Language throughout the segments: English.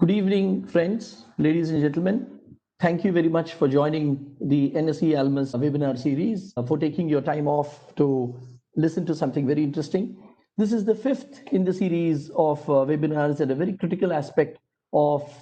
Good evening, friends, ladies and gentlemen. Thank you very much for joining the NSE Almus webinar series, for taking your time off to listen to something very interesting. This is the fifth in the series of webinars at a very critical aspect of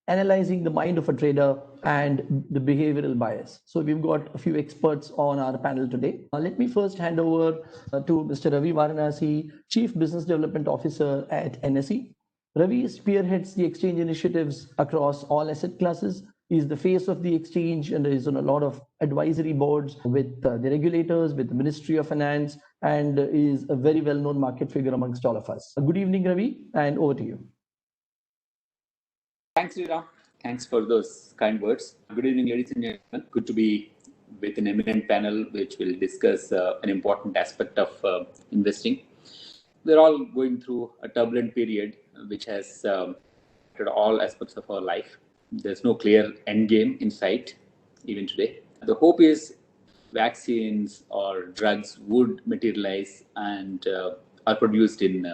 analyzing the mind of a trader and the behavioral bias. So we've got a few experts on our panel today. Let me first hand over to Mr. Ravi Varanasi, Chief Business Development Officer at NSE. Ravi spearheads the exchange initiatives across all asset classes. He's the face of the exchange and is on a lot of advisory boards with the regulators, with the Ministry of Finance, and is a very well-known market figure amongst all of us. Good evening, Ravi, and over to you. Thanks, Sriram. Thanks for those kind words. Good evening, ladies and gentlemen. Good to be with an eminent panel which will discuss an important aspect of investing. We're all going through a turbulent period which has affected all aspects of our life. There's no clear end game in sight, even today. The hope is vaccines or drugs would materialize and are produced in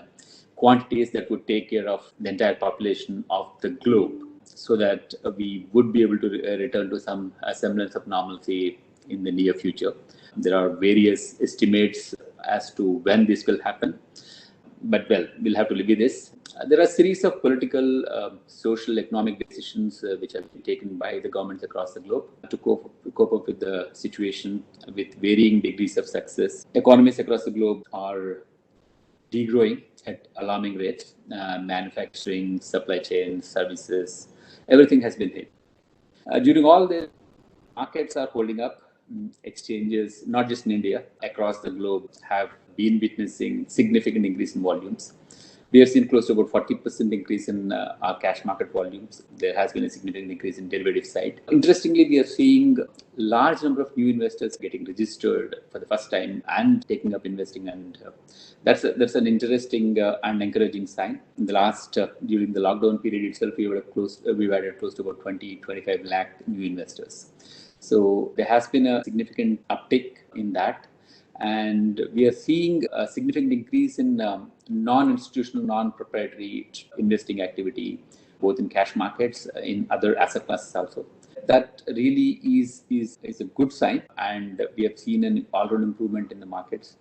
quantities that would take care of the entire population of the globe, so that we would be able to return to some semblance of normalcy in the near future. There are various estimates as to when this will happen, but well, we'll have to live with this. There are a series of political, social, economic decisions which have been taken by the governments across the globe to cope up with the situation with varying degrees of success. Economies across the globe are degrowing at alarming rates. Manufacturing, supply chain, services, everything has been hit. During all the markets are holding up. Exchanges, not just in India, across the globe have been witnessing significant increase in volumes. We have seen close to about 40% increase in our cash market volumes. There has been a significant increase in derivative side. Interestingly, we are seeing large number of new investors getting registered for the first time and taking up investing, and that's an interesting and encouraging sign. In the last during the lockdown period itself, we've added close to about 20-25 lakh new investors. So there has been a significant uptick in that, and we are seeing a significant increase in non-institutional, non-proprietary investing activity, both in cash markets, in other asset classes also. That really is a good sign, and we have seen an all-round improvement in the markets.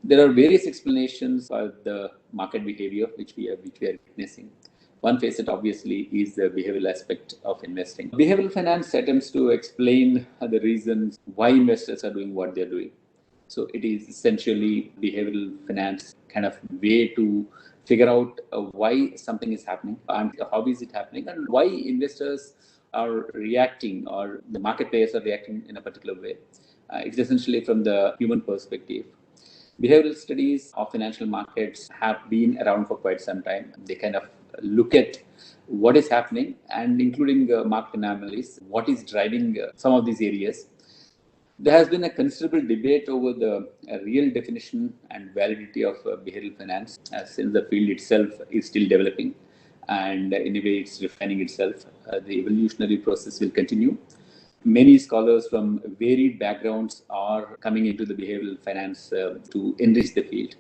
There are various explanations for the market behavior which we are witnessing. One facet obviously is the behavioral aspect of investing. Behavioral finance attempts to explain the reasons why investors are doing what they're doing. So it is essentially behavioral finance kind of way to figure out why something is happening and how is it happening and why investors are reacting or the market players are reacting in a particular way. It's essentially from the human perspective. Behavioral studies of financial markets have been around for quite some time. They kind of look at what is happening and including market anomalies, what is driving some of these areas. There has been a considerable debate over the real definition and validity of behavioral finance, since the field itself is still developing and in a way it's refining itself. The evolutionary process will continue. Many scholars from varied backgrounds are coming into the behavioral finance to enrich the field.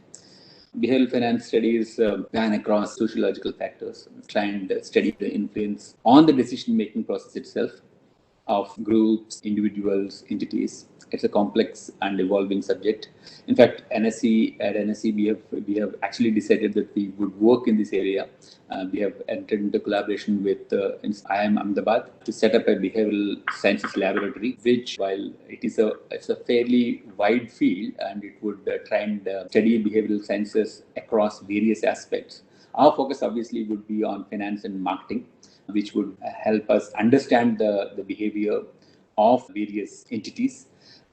Behavioral finance studies span across sociological factors, try and study the influence on the decision-making process itself of groups, individuals, entities. It's a complex and evolving subject. In fact, at NSE, we have actually decided that we would work in this area. We have entered into collaboration with IIM Ahmedabad to set up a behavioral sciences laboratory, which, while it's a fairly wide field and it would try and study behavioral sciences across various aspects. Our focus obviously would be on finance and marketing, which would help us understand the behavior of various entities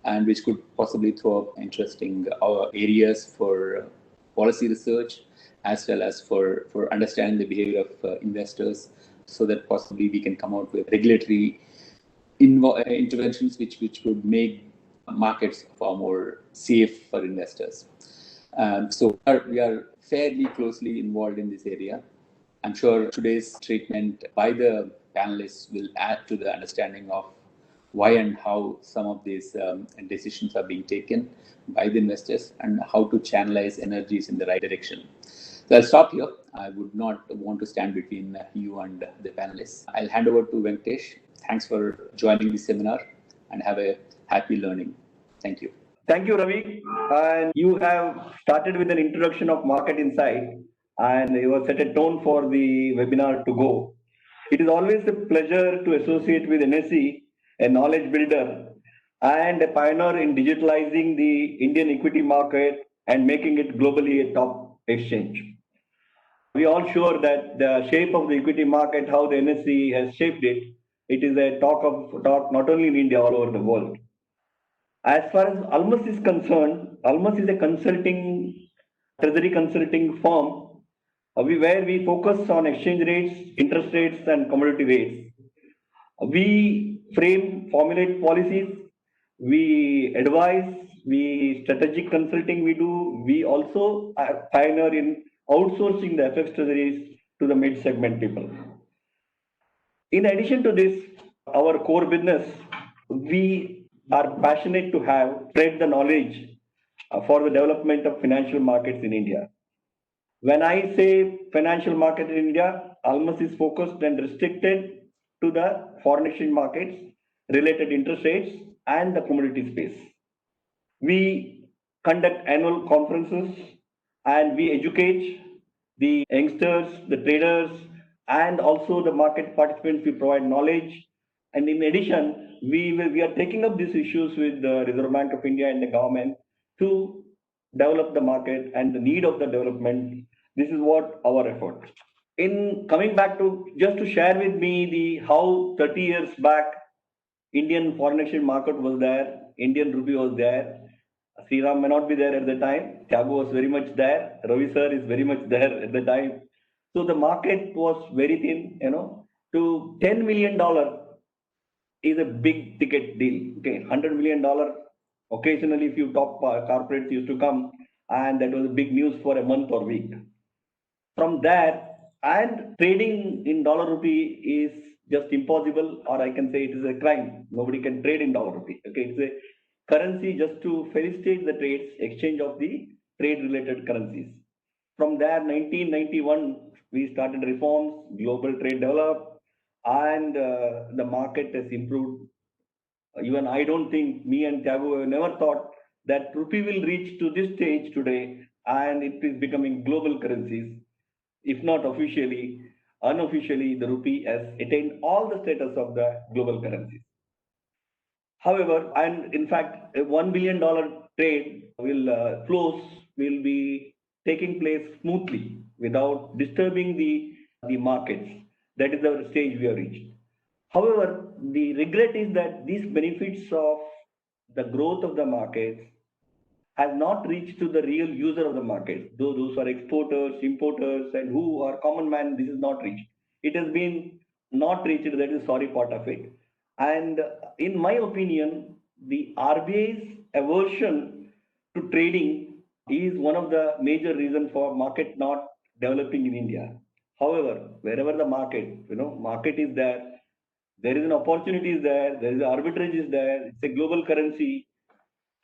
and which could possibly throw up interesting areas for policy research as well as for understanding the behavior of investors, so that possibly we can come out with regulatory interventions which would make markets far more safe for investors. So we are fairly closely involved in this area. I'm sure today's treatment by the panelists will add to the understanding of why and how some of these decisions are being taken by the investors and how to channelize energies in the right direction. So I'll stop here. I would not want to stand between you and the panelists. I'll hand over to Venkatesh. Thanks for joining the seminar and have a happy learning. Thank you. Thank you, Ravi. And you have started with an introduction of market insight, and you have set a tone for the webinar to go. It is always a pleasure to associate with NSE, a knowledge builder and a pioneer in digitalizing the Indian equity market and making it globally a top exchange. We are all sure that the shape of the equity market, how the NSE has shaped it, it is a talk not only in India, all over the world. As far as Almas is concerned, Almas is a treasury consulting firm where we focus on exchange rates, interest rates, and commodity rates. We formulate policies, we advise, we strategic consulting we do. We also are pioneer in outsourcing the FX treasuries to the mid-segment people. In addition to this, our core business, we are passionate to have spread the knowledge for the development of financial markets in India. When I say financial market in India, Almas is focused and restricted to the foreign exchange markets, related interest rates, and the commodity space. We conduct annual conferences and we educate the youngsters, the traders, and also the market participants. We provide knowledge. And in addition, we are taking up these issues with the Reserve Bank of India and the government to develop the market and the need of the development. This is what our effort. In coming back to just to share with me the how 30 years back Indian foreign exchange market was there, Indian rupee was there. Sriram may not be there at the time. Thiagu was very much there. Ravi sir is very much there at the time. So the market was very thin, to $10 million is a big ticket deal. Okay, $100 million. Occasionally, a few top corporates used to come, and that was a big news for a month or week. From that, and trading in dollar rupee is just impossible, or I can say it is a crime. Nobody can trade in dollar rupee. Okay, it's a currency just to facilitate the trades, exchange of the trade-related currencies. From there, 1991, we started reforms, global trade developed, and the market has improved. Even I don't think me and Thiagu have never thought that rupee will reach to this stage today, and it is becoming global currencies. If not officially, unofficially, the rupee has attained all the status of the global currencies. However, and in fact, a $1 billion trade will be taking place smoothly without disturbing the markets. That is the stage we have reached. However, the regret is that these benefits of the growth of the markets has not reached to the real user of the market. Those are exporters, importers, and who are common man, this is not reached. It has been not reached, that is sorry part of it. And in my opinion, the RBI's aversion to trading is one of the major reasons for market not developing in India. However, wherever the market is there is an opportunity is there is arbitrage is there, it's a global currency,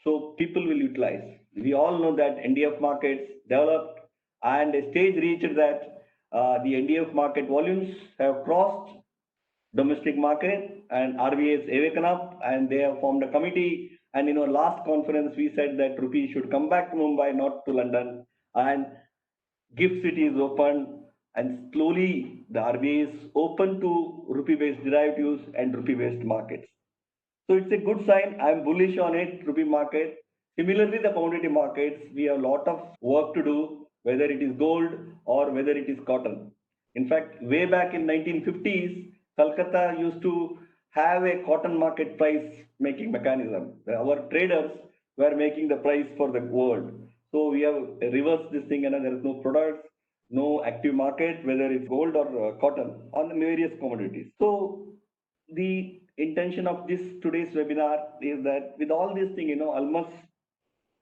so people will utilize. We all know that NDF markets developed and a stage reached that the NDF market volumes have crossed domestic market, and RBI has awakened up and they have formed a committee. And in our last conference, we said that rupee should come back to Mumbai, not to London, and GIFT City is open, and slowly the RBI is open to rupee-based derivatives and rupee-based markets. So it's a good sign. I'm bullish on it, rupee market. Similarly, the commodity markets, we have a lot of work to do, whether it is gold or whether it is cotton. In fact, way back in 1950s, Calcutta used to have a cotton market price making mechanism. Our traders were making the price for the world. So we have reversed this thing, and there is no products, no active market, whether it's gold or cotton on the various commodities. So the intention of this today's webinar is that with all these things, almost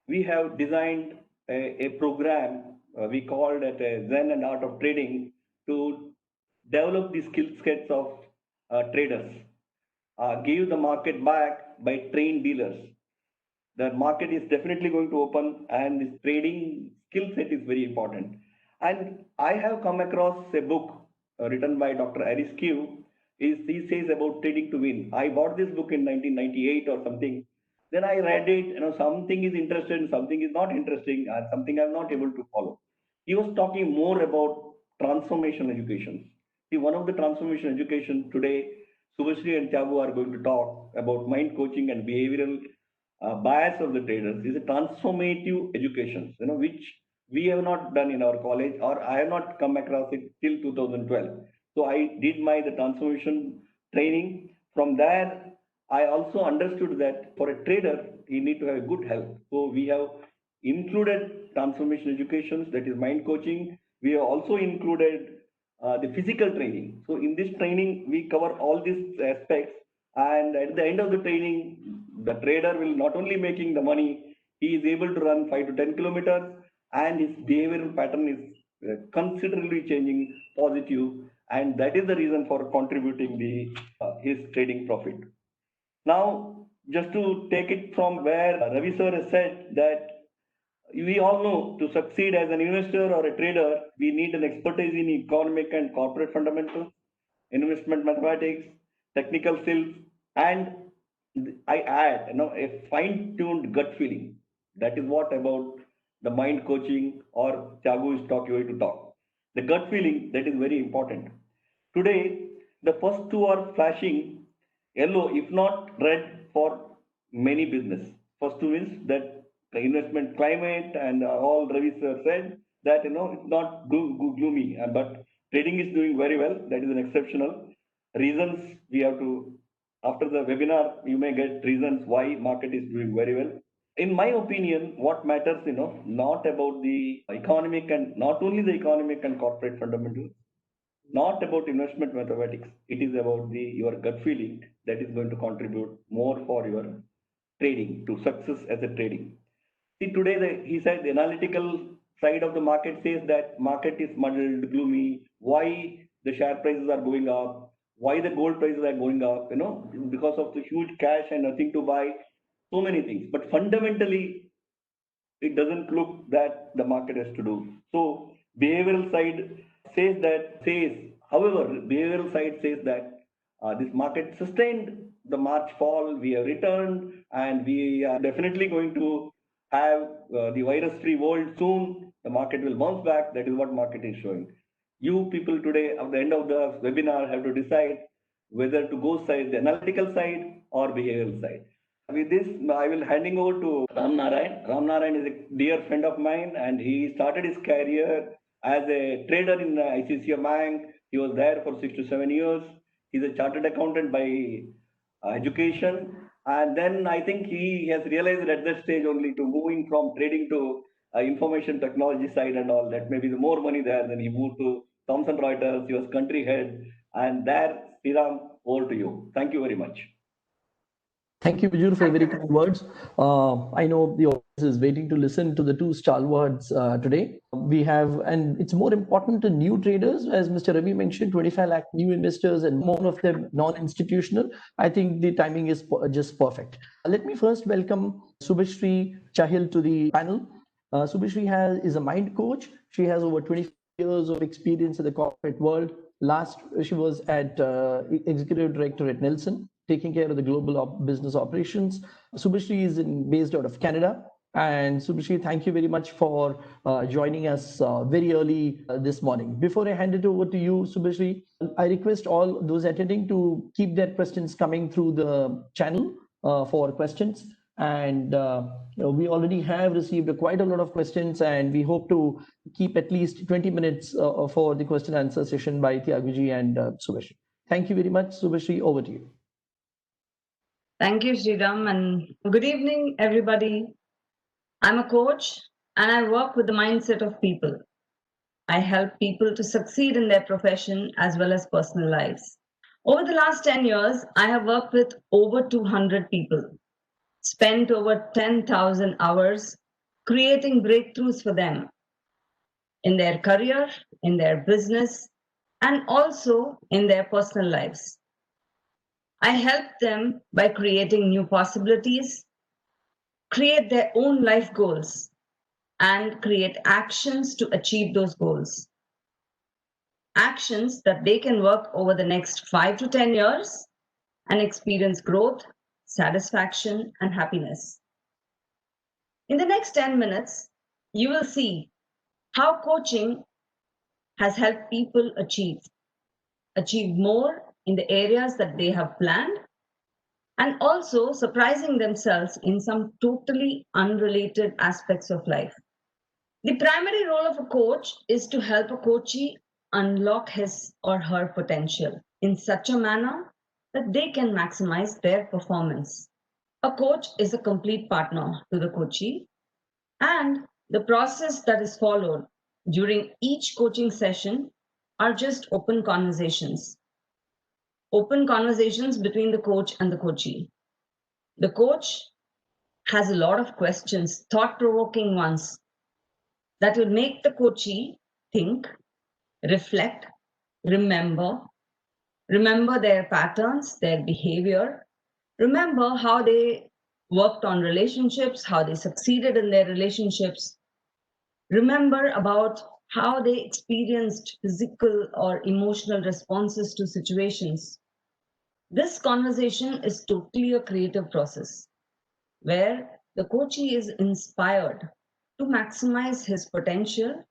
we have designed a program we called it a Zen and Art of Trading to develop the skill sets of traders, give the market back by trained dealers. The market is definitely going to open, and this trading skill set is very important. And I have come across a book written by Dr. Aris Q. He says about trading to win. I bought this book in 1998 or something. Then I read it. Something is interesting, something is not interesting, and something I'm not able to follow. He was talking more about transformation education. See, one of the transformation education today, Subhashri and Thiagu are going to talk about mind coaching and behavioral bias of the traders is a transformative education, which we have not done in our college, or I have not come across it till 2012. So I did the transformation training. From there, I also understood that for a trader, he need to have a good health. So we have included transformation educations, that is mind coaching. We have also included the physical training. So in this training, we cover all these aspects. And at the end of the training, the trader will not only making the money, he is able to run 5 to 10 kilometers, and his behavioral pattern is considerably changing positive, and that is the reason for contributing the his trading profit. Now, just to take it from where Ravi sir has said that we all know to succeed as an investor or a trader, we need an expertise in economic and corporate fundamentals, investment mathematics, technical skills, and I add, a fine-tuned gut feeling. That is what about the mind coaching or Thiagu is going to talk. The gut feeling, that is very important. Today, the first two are flashing yellow, if not red, for many business. First two means that the investment climate and all Ravi sir said that it's not gloomy, but trading is doing very well. That is an exceptional reasons we have to. After the webinar, you may get reasons why market is doing very well. In my opinion, what matters, not about the economic and not only the economic and corporate fundamentals, not about investment mathematics. It is about your gut feeling that is going to contribute more for your trading to success as a trading. See, today he said the analytical side of the market says that market is muddled, gloomy. Why the share prices are going up? Why the gold prices are going up? Because of the huge cash and nothing to buy. So many things. But fundamentally, it doesn't look that the market has to do. So behavioral side however, behavioral side says that this market sustained the March fall. We have returned, and we are definitely going to have the virus-free world soon. The market will bounce back. That is what market is showing. You people today, at the end of the webinar, have to decide whether to go side the analytical side or behavioral side. With this, I will handing over to Ram Narayan. Ram Narayan is a dear friend of mine, and he started his career as a trader in ICICI Bank. He was there for 6 to 7 years. He's a chartered accountant by education, and then I think he has realized at that stage only to moving from trading to information technology side and all that maybe the more money there. Then he moved to Thomson Reuters. He was country head, and there, Sriram, over to you. Thank you very much. Thank you, Bijur, for very kind words. I know the audience is waiting to listen to the two stalwarts today. We have, and it's more important to new traders, as Mr. Ravi mentioned, 25 lakh new investors and more of them non-institutional. I think the timing is just perfect. Let me first welcome Subhashri Chahil to the panel. Subhashri is a mind coach. She has over 20 years of experience in the corporate world. Last, she was at executive director at Nelson, taking care of the global business operations. Subhashri is based out of Canada. And Subhashri, thank you very much for joining us very early this morning. Before I hand it over to you, Subhashri, I request all those attending to keep their questions coming through the channel for questions. And we already have received quite a lot of questions, and we hope to keep at least 20 minutes for the question and answer session by Thiagu and Subhashri. Thank you very much, Subhashri. Over to you. Thank you, Sriram, and good evening, everybody. I'm a coach, and I work with the mindset of people. I help people to succeed in their profession as well as personal lives. Over the last 10 years, I have worked with over 200 people, spent over 10,000 hours creating breakthroughs for them in their career, in their business, and also in their personal lives. I help them by creating new possibilities, create their own life goals, and create actions to achieve those goals. Actions that they can work over the next 5 to 10 years and experience growth, satisfaction, and happiness. In the next 10 minutes, you will see how coaching has helped people achieve more in the areas that they have planned, and also surprising themselves in some totally unrelated aspects of life. The primary role of a coach is to help a coachee unlock his or her potential in such a manner that they can maximize their performance. A coach is a complete partner to the coachee, and the process that is followed during each coaching session are just open conversations. Open conversations between the coach and the coachee. The coach has a lot of questions, thought-provoking ones, that will make the coachee think, reflect, remember their patterns, their behavior, remember how they worked on relationships, how they succeeded in their relationships, remember about how they experienced physical or emotional responses to situations. This conversation is totally a creative process where the coachee is inspired to maximize his potential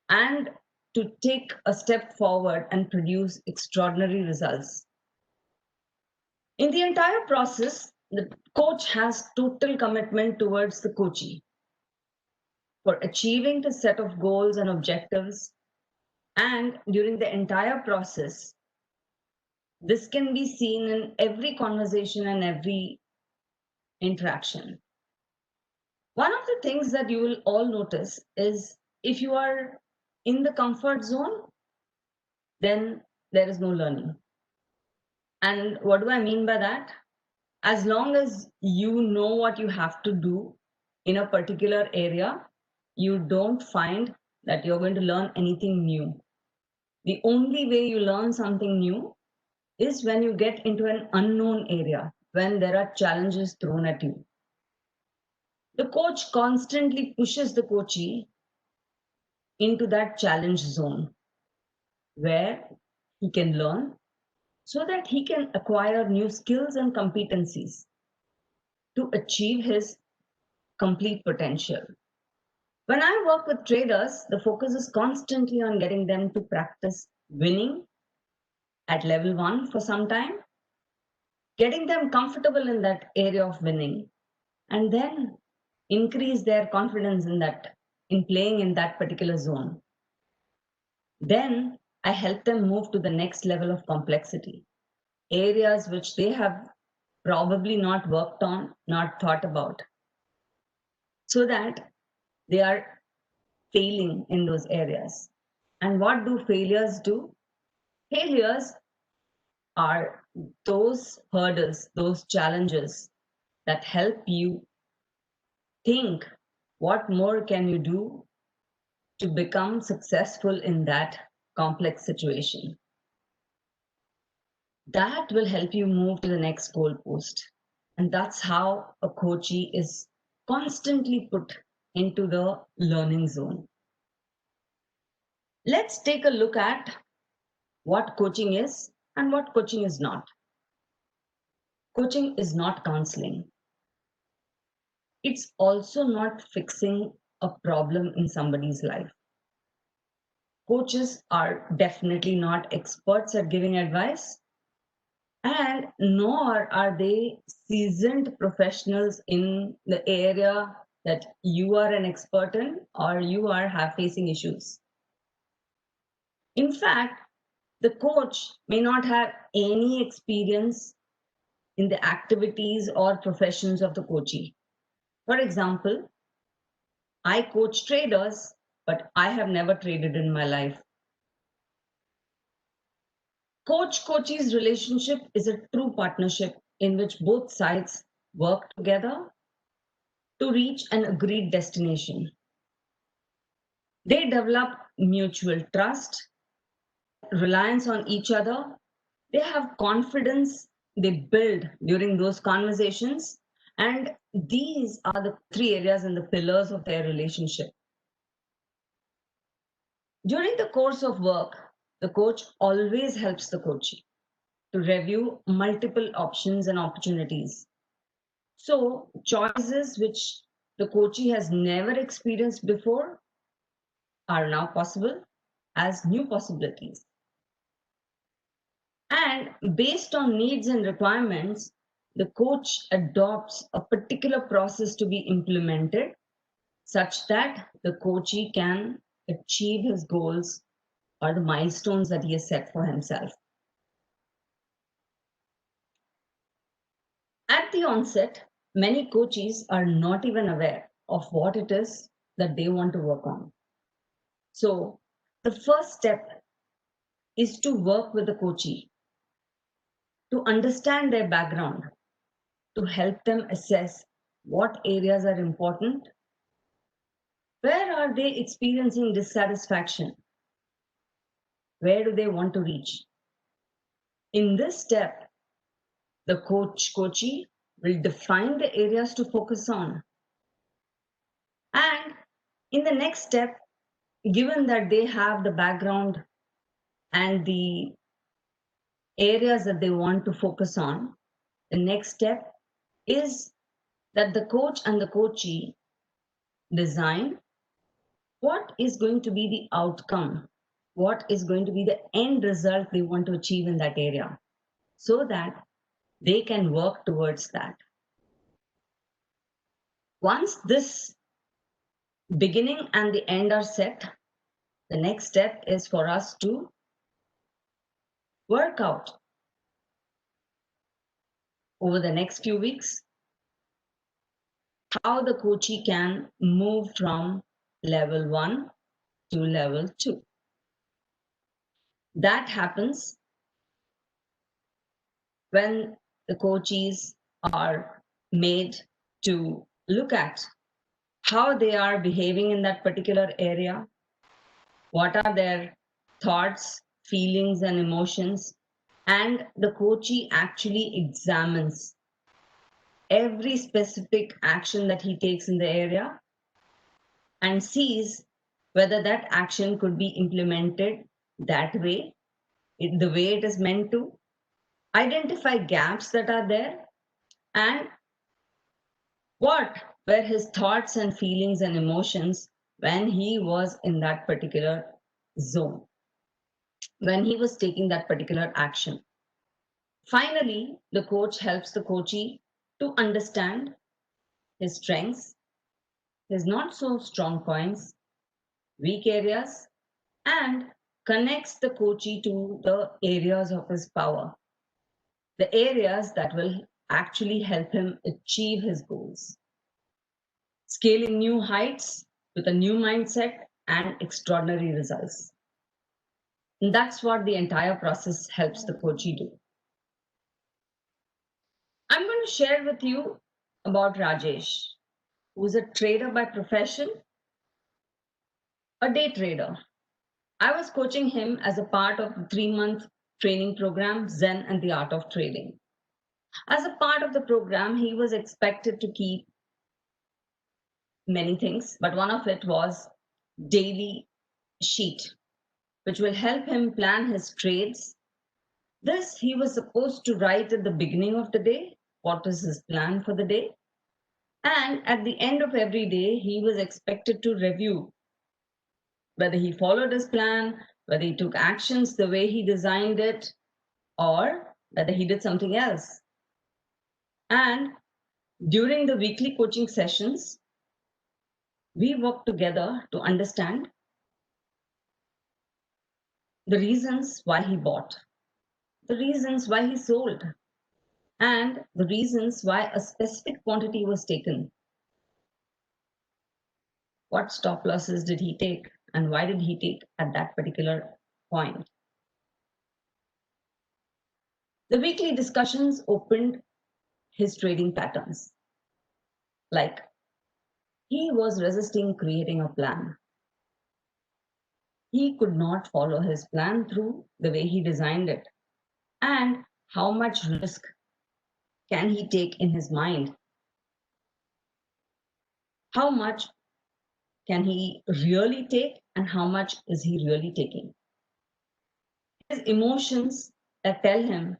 and to take a step forward and produce extraordinary results. In the entire process, the coach has total commitment towards the coachee for achieving the set of goals and objectives. And during the entire process, this can be seen in every conversation and every interaction. One of the things that you will all notice is if you are in the comfort zone, then there is no learning. And what do I mean by that? As long as you know what you have to do in a particular area, you don't find that you're going to learn anything new. The only way you learn something new is when you get into an unknown area, when there are challenges thrown at you. The coach constantly pushes the coachee into that challenge zone where he can learn so that he can acquire new skills and competencies to achieve his complete potential. When I work with traders, the focus is constantly on getting them to practice winning at level 1 for some time, getting them comfortable in that area of winning, and then increase their confidence in playing in that particular zone. Then I help them move to the next level of complexity, areas which they have probably not worked on, not thought about, so that they are failing in those areas. And what do failures do? Failures are those hurdles, those challenges that help you think what more can you do to become successful in that complex situation. That will help you move to the next goalpost. And that's how a coachee is constantly put into the learning zone. Let's take a look at what coaching is and what coaching is not. Coaching is not counseling. It's also not fixing a problem in somebody's life. Coaches are definitely not experts at giving advice, and nor are they seasoned professionals in the area that you are an expert in or you are facing issues. In fact, the coach may not have any experience in the activities or professions of the coachee. For example, I coach traders, but I have never traded in my life. Coach-coachee's relationship is a true partnership in which both sides work together to reach an agreed destination. They develop mutual trust, reliance on each other. They have confidence they build during those conversations. And these are the 3 areas and the pillars of their relationship. During the course of work, the coach always helps the coachee to review multiple options and opportunities. So, choices which the coachee has never experienced before are now possible as new possibilities. And based on needs and requirements, the coach adopts a particular process to be implemented such that the coachee can achieve his goals or the milestones that he has set for himself. At the onset, many coachees are not even aware of what it is that they want to work on. So, the first step is to work with the coachee to understand their background, to help them assess what areas are important, where are they experiencing dissatisfaction, where do they want to reach. In this step, the coachee will define the areas to focus on. And in the next step, given that they have the background and the areas that they want to focus on, the next step is that the coach and the coachee design what is going to be the outcome, what is going to be the end result they want to achieve in that area, so that they can work towards that. Once this beginning and the end are set, the next step is for us to work out over the next few weeks how the coachee can move from level 1 to level 2. That happens when the coachees are made to look at how they are behaving in that particular area, what are their thoughts, feelings, and emotions, and the coachee actually examines every specific action that he takes in the area and sees whether that action could be implemented that way, the way it is meant to, identify gaps that are there, and what were his thoughts and feelings and emotions when he was in that particular zone, when he was taking that particular action. Finally, the coach helps the coachee to understand his strengths, his not so strong points, weak areas, and connects the coachee to the areas of his power, the areas that will actually help him achieve his goals. Scaling new heights with a new mindset and extraordinary results. And that's what the entire process helps the coachee do. I'm going to share with you about Rajesh, who's a trader by profession, a day trader. I was coaching him as a part of the 3-month training program, Zen and the Art of Trading. As a part of the program, he was expected to keep many things, but one of it was daily sheet, which will help him plan his trades. This he was supposed to write at the beginning of the day, what is his plan for the day. And at the end of every day, he was expected to review whether he followed his plan, whether he took actions the way he designed it, or whether he did something else. And during the weekly coaching sessions, we worked together to understand the reasons why he bought, the reasons why he sold, and the reasons why a specific quantity was taken. What stop losses did he take, and why did he take at that particular point? The weekly discussions opened his trading patterns. Like, he was resisting creating a plan. He could not follow his plan through the way he designed it. And how much risk can he take in his mind? How much can he really take? and how much is he really taking. His emotions that tell him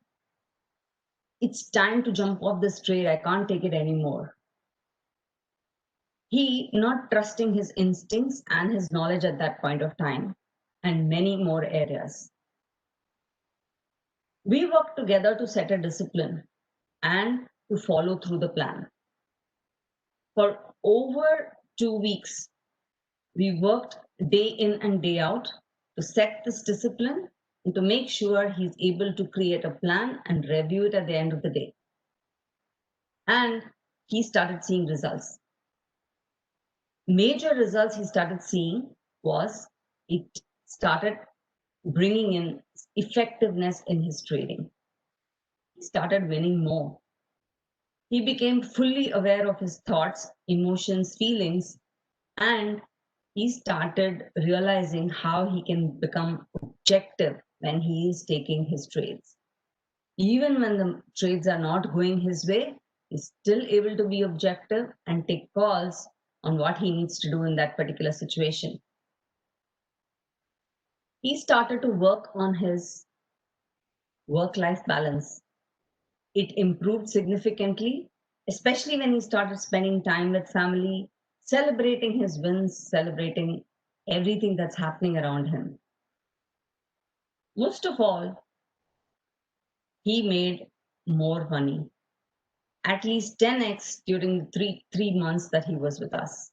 it's time to jump off this trade, I can't take it anymore. He not trusting his instincts and his knowledge at that point of time, and many more areas. We work together to set a discipline and to follow through the plan. For over 2 weeks, we worked day in and day out to set this discipline and to make sure he's able to create a plan and review it at the end of the day. And he started seeing results. Major results he started seeing was it started bringing in effectiveness in his trading. He started winning more. He became fully aware of his thoughts, emotions, feelings, and he started realizing how he can become objective when he is taking his trades. Even when the trades are not going his way, he's still able to be objective and take calls on what he needs to do in that particular situation. He started to work on his work-life balance. It improved significantly, especially when he started spending time with family, celebrating his wins, celebrating everything that's happening around him. Most of all, he made more money, at least 10x during the three months that he was with us.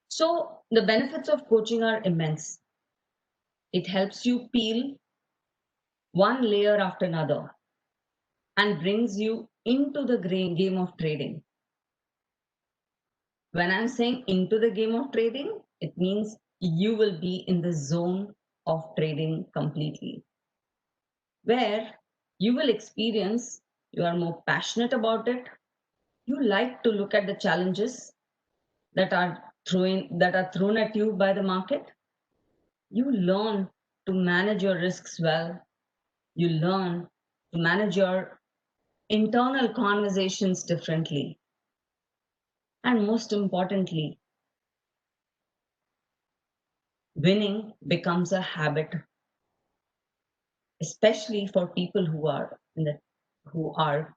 So the benefits of coaching are immense. It helps you peel one layer after another and brings you into the game of trading. When I'm saying into the game of trading, it means you will be in the zone of trading completely, where you will experience you are more passionate about it. You like to look at the challenges that are thrown at you by the market. You learn to manage your risks well. You learn to manage your internal conversations differently. And most importantly, winning becomes a habit, especially for people who are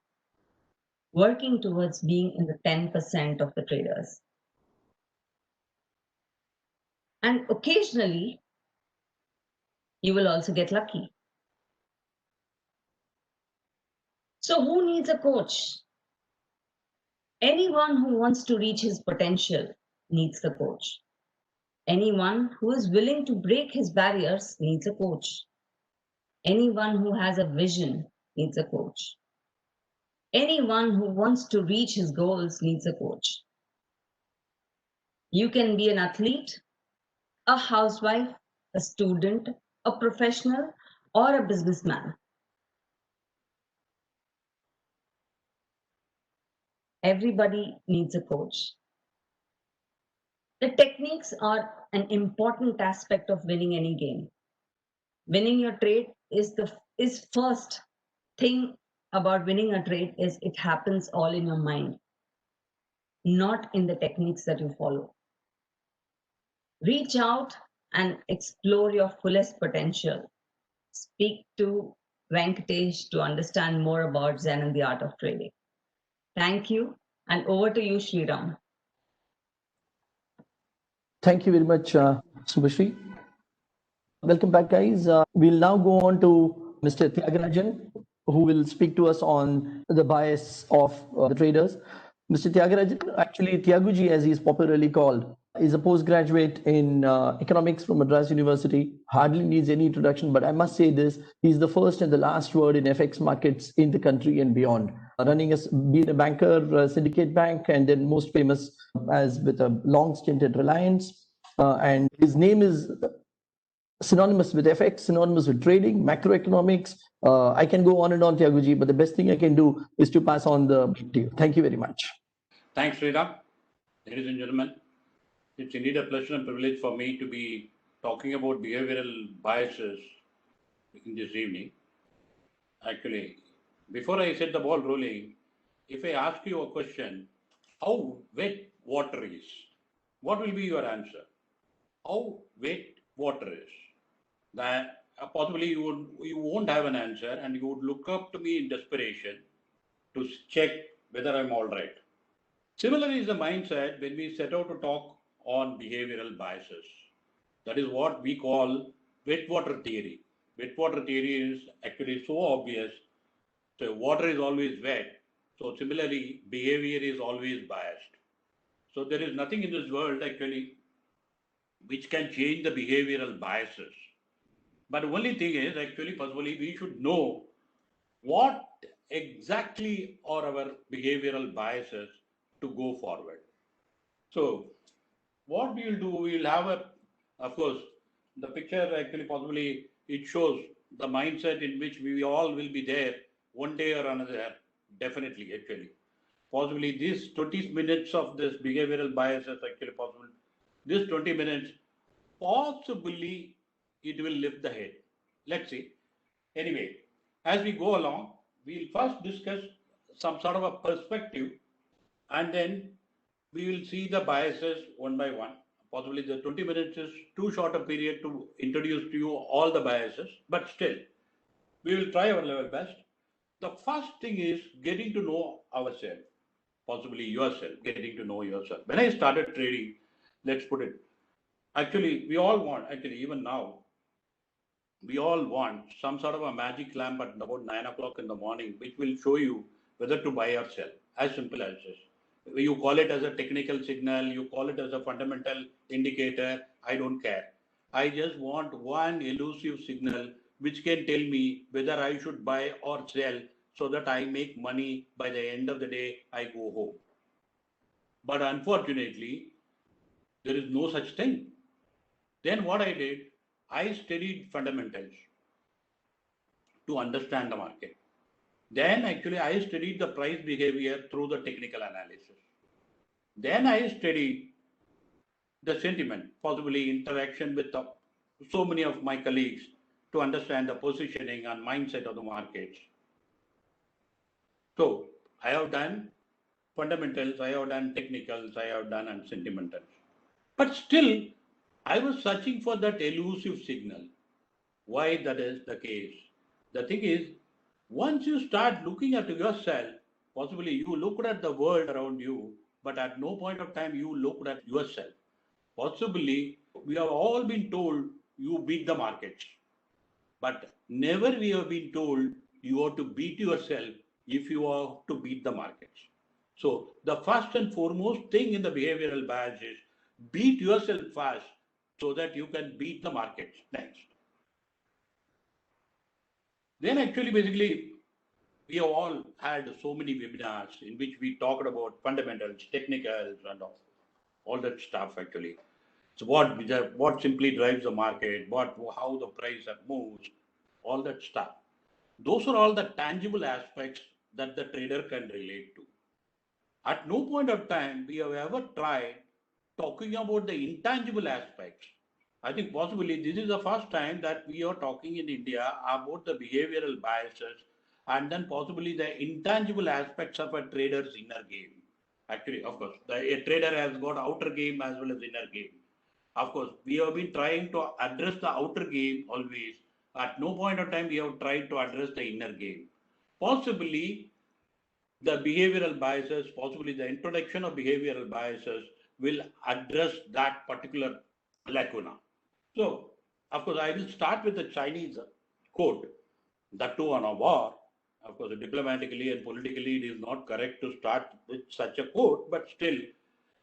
working towards being in the 10% of the traders. And occasionally, you will also get lucky. So who needs a coach? Anyone who wants to reach his potential needs the coach. Anyone who is willing to break his barriers needs a coach. Anyone who has a vision needs a coach. Anyone who wants to reach his goals needs a coach. You can be an athlete, a housewife, a student, a professional, or a businessman. Everybody needs a coach. The techniques are an important aspect of winning any game. Winning your trade is first thing about winning a trade is it happens all in your mind, not in the techniques that you follow. Reach out and explore your fullest potential. Speak to Venkatesh to understand more about Zen and the art of trading. Thank you, and over to you, Sriram. Thank you very much, Subhashri. Welcome back, guys. We'll now go on to Mr. Thiagarajan, who will speak to us on the bias of the traders. Mr. Thiagarajan, actually Thiaguji, as he is popularly called, is a postgraduate in economics from Madras University. Hardly needs any introduction, but I must say this, he's the first and the last word in FX markets in the country and beyond. Being a banker, syndicate bank, and then most famous as with a long stint at Reliance. And his name is synonymous with FX, synonymous with trading, macroeconomics. I can go on and on, Thiaguji, but the best thing I can do is to pass on the to you. Thank you very much. Thanks, Sriram. Ladies and gentlemen, it's indeed a pleasure and privilege for me to be talking about behavioral biases in this evening. Actually, before I set the ball rolling, if I ask you a question, how wet water is, what will be your answer? How wet water is? That possibly you won't have an answer, and you would look up to me in desperation to check whether I'm all right. Similarly is the mindset when we set out to talk on behavioral biases. That is what we call wet water theory. Wet water theory is actually so obvious. So water is always wet. So similarly, behavior is always biased. So there is nothing in this world actually which can change the behavioral biases. But the only thing is actually possibly we should know what exactly are our behavioral biases to go forward. So what we will do, we will have of course, the picture actually possibly it shows the mindset in which we all will be there one day or another, definitely actually. Possibly these 20 minutes of this behavioral biases actually possible. This 20 minutes, possibly it will lift the head. Let's see. Anyway, as we go along, we'll first discuss some sort of a perspective, and then we will see the biases one by one. Possibly the 20 minutes is too short a period to introduce to you all the biases, but still, we will try our level best. The first thing is getting to know ourselves, possibly yourself, getting to know yourself. When I started trading, let's put it, actually, we all want, actually, even now, we all want some sort of a magic lamp at about 9 o'clock in the morning, which will show you whether to buy or sell. As simple as this. You call it as a technical signal, you call it as a fundamental indicator, I don't care. I just want one elusive signal which can tell me whether I should buy or sell so that I make money by the end of the day, I go home. But unfortunately, there is no such thing. Then what I did, I studied fundamentals to understand the market. Then actually I studied the price behavior through the technical analysis. Then I studied the sentiment, possibly interaction with so many of my colleagues to understand the positioning and mindset of the markets. So I have done fundamentals, I have done technicals, I have done and sentimentals. But still, I was searching for that elusive signal. Why that is the case? The thing is, once you start looking at yourself, possibly you looked at the world around you, but at no point of time you looked at yourself. Possibly, we have all been told you beat the markets, but never we have been told you have to beat yourself if you are to beat the markets. So the first and foremost thing in the behavioral bias is beat yourself first so that you can beat the markets next. Then actually basically we have all had so many webinars in which we talked about fundamentals, technicals and all that stuff actually. So what simply drives the market, how the price moves, all that stuff. Those are all the tangible aspects that the trader can relate to. At no point of time we have ever tried talking about the intangible aspects. I think possibly this is the first time that we are talking in India about the behavioral biases and then possibly the intangible aspects of a trader's inner game. Actually, of course, a trader has got outer game as well as inner game. Of course, we have been trying to address the outer game always. At no point of time we have tried to address the inner game. Possibly the behavioral biases, possibly the introduction of behavioral biases will address that particular lacuna. So, of course, I will start with the Chinese quote, that too on a war. Of course, diplomatically and politically, it is not correct to start with such a quote, but still,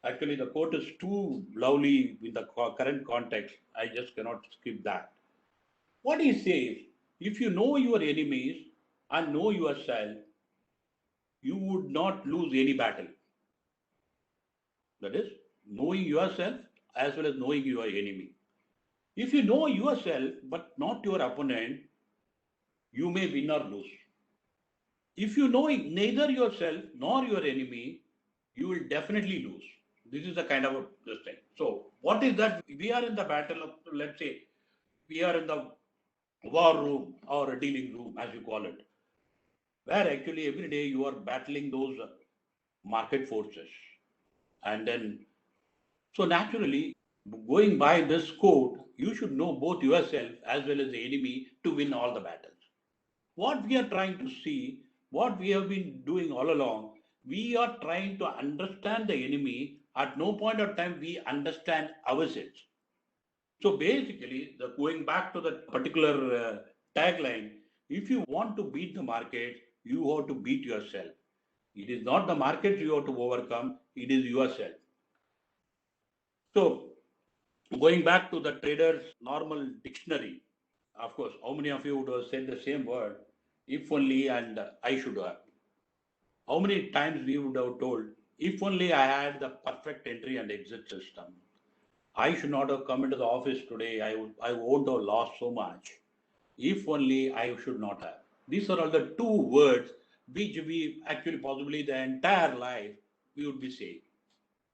actually, the quote is too lovely in the current context. I just cannot skip that. What he says, if you know your enemies and know yourself, you would not lose any battle. That is, knowing yourself as well as knowing your enemy. If you know yourself but not your opponent, you may win or lose. If you know neither yourself nor your enemy, you will definitely lose. This is the kind of this thing. So, what is that? We are in the battle of, let's say, we are in the war room or a dealing room, as you call it, where actually every day you are battling those market forces. And then So naturally, going by this code, you should know both yourself as well as the enemy to win all the battles. What we are trying to see, what we have been doing all along, we are trying to understand the enemy. At no point of time we understand ourselves. So basically, going back to that particular tagline, if you want to beat the market, you have to beat yourself. It is not the market you have to overcome, it is yourself. So going back to the trader's normal dictionary, of course, how many of you would have said the same word, if only and I should have? How many times we would have told, if only I had the perfect entry and exit system, I should not have come into the office today, I won't have lost so much. If only I should not have. These are all the two words which we actually possibly the entire life we would be saying.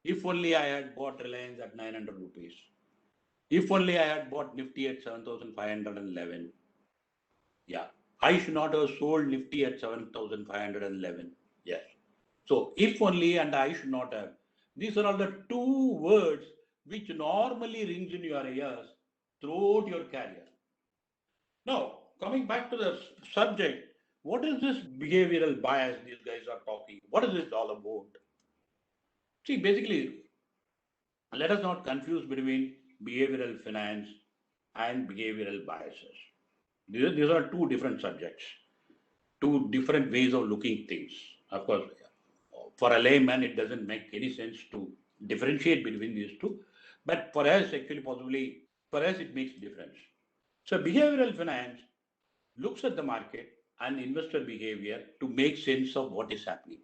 If only I had bought Reliance at 900 rupees. If only I had bought Nifty at 7,511. Yeah. I should not have sold Nifty at 7,511. Yes. So if only and I should not have. These are all the two words which normally rings in your ears throughout your career. Now, coming back to the subject, what is this behavioral bias these guys are talking? What is it all about? See, basically, let us not confuse between behavioral finance and behavioral biases. These are two different subjects, two different ways of looking things. Of course, for a layman, it doesn't make any sense to differentiate between these two. But for us, actually, possibly, for us, it makes difference. So behavioral finance looks at the market and investor behavior to make sense of what is happening.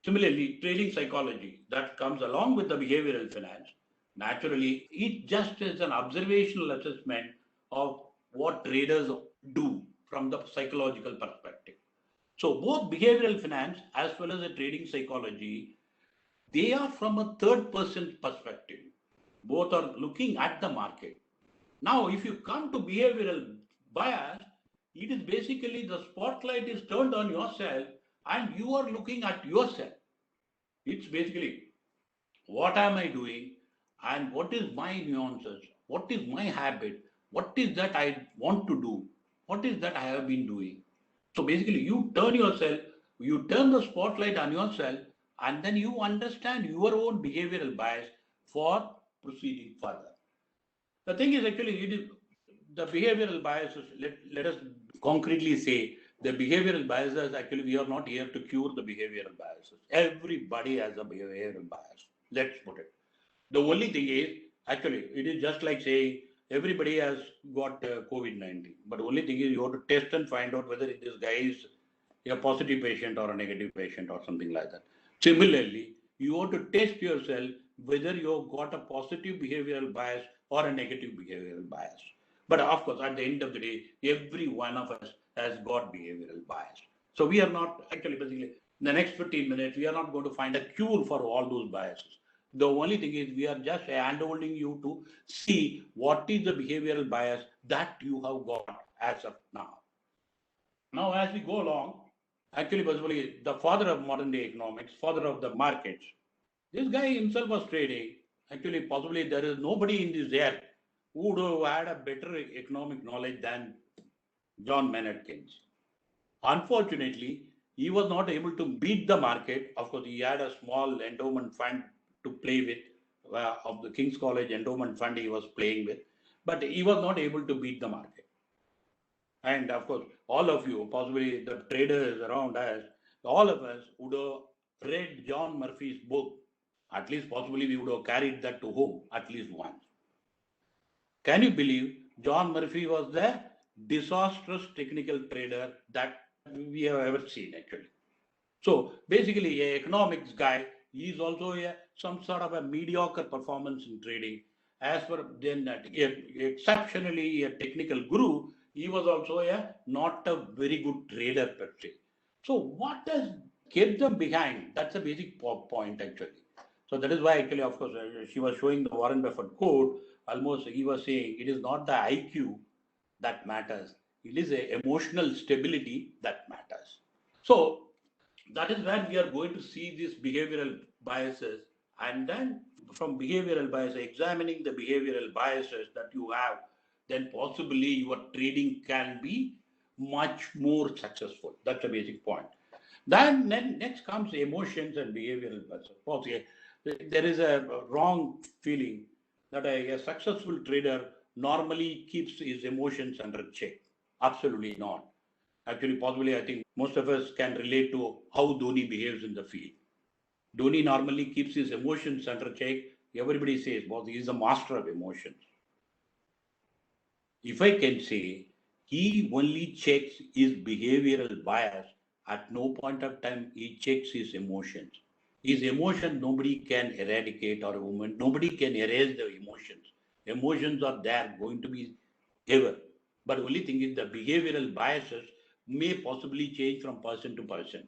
Similarly, trading psychology that comes along with the behavioral finance, naturally, it just is an observational assessment of what traders do from the psychological perspective. So both behavioral finance as well as the trading psychology, they are from a third person perspective. Both are looking at the market. Now, if you come to behavioral bias, it is basically the spotlight is turned on yourself and you are looking at yourself. It's basically what am I doing and what is my nuances, what is my habit, what is that I want to do, what is that I have been doing. So basically, you turn yourself, you turn the spotlight on yourself, and then you understand your own behavioral bias for proceeding further. The thing is actually, it is the behavioral biases. Let us concretely say the behavioral biases. Actually, we are not here to cure the behavioral biases. Everybody has a behavioral bias. Let's put it. The only thing is, actually, it is just like saying everybody has got COVID-19. But the only thing is you have to test and find out whether this guy is a positive patient or a negative patient or something like that. Similarly, you have to test yourself whether you have got a positive behavioral bias or a negative behavioral bias. But of course, at the end of the day, every one of us has got behavioral bias. So we are not actually basically in the next 15 minutes, we are not going to find a cure for all those biases. The only thing is we are just handholding you to see what is the behavioral bias that you have got as of now. Now, as we go along, actually, possibly the father of modern day economics, father of the markets, this guy himself was trading. Actually, possibly there is nobody in this air who would have had a better economic knowledge than John Maynard Keynes. Unfortunately, he was not able to beat the market. Of course, he had a small endowment fund to play with, of the King's College endowment fund he was playing with, but he was not able to beat the market. And of course, all of you, possibly the traders around us, all of us would have read John Murphy's book. At least, possibly, we would have carried that to home at least once. Can you believe John Murphy was the disastrous technical trader that we have ever seen, actually? So basically, an economics guy is also some sort of a mediocre performance in trading. As for then, exceptionally a technical guru, he was also not a very good trader per se. So what has kept them behind? That's a basic point actually. So that is why actually, of course, she was showing the Warren Buffett quote. Almost he was saying it is not the IQ that matters. It is a emotional stability that matters. So that is where we are going to see these behavioral biases, and then from behavioral bias, examining the behavioral biases that you have, then possibly your trading can be much more successful. That's a basic point. Then next comes emotions and behavioral bias. Of course, there is a wrong feeling that a successful trader normally keeps his emotions under check. Absolutely not. Actually, possibly, I think most of us can relate to how Dhoni behaves in the field. Dhoni normally keeps his emotions under check. Everybody says, well, he is a master of emotions. If I can say, he only checks his behavioral bias. At no point of time he checks his emotions. His emotion nobody can eradicate, or nobody can erase the emotions. Emotions are there, going to be ever. But only thing is the behavioral biases may possibly change from person to person.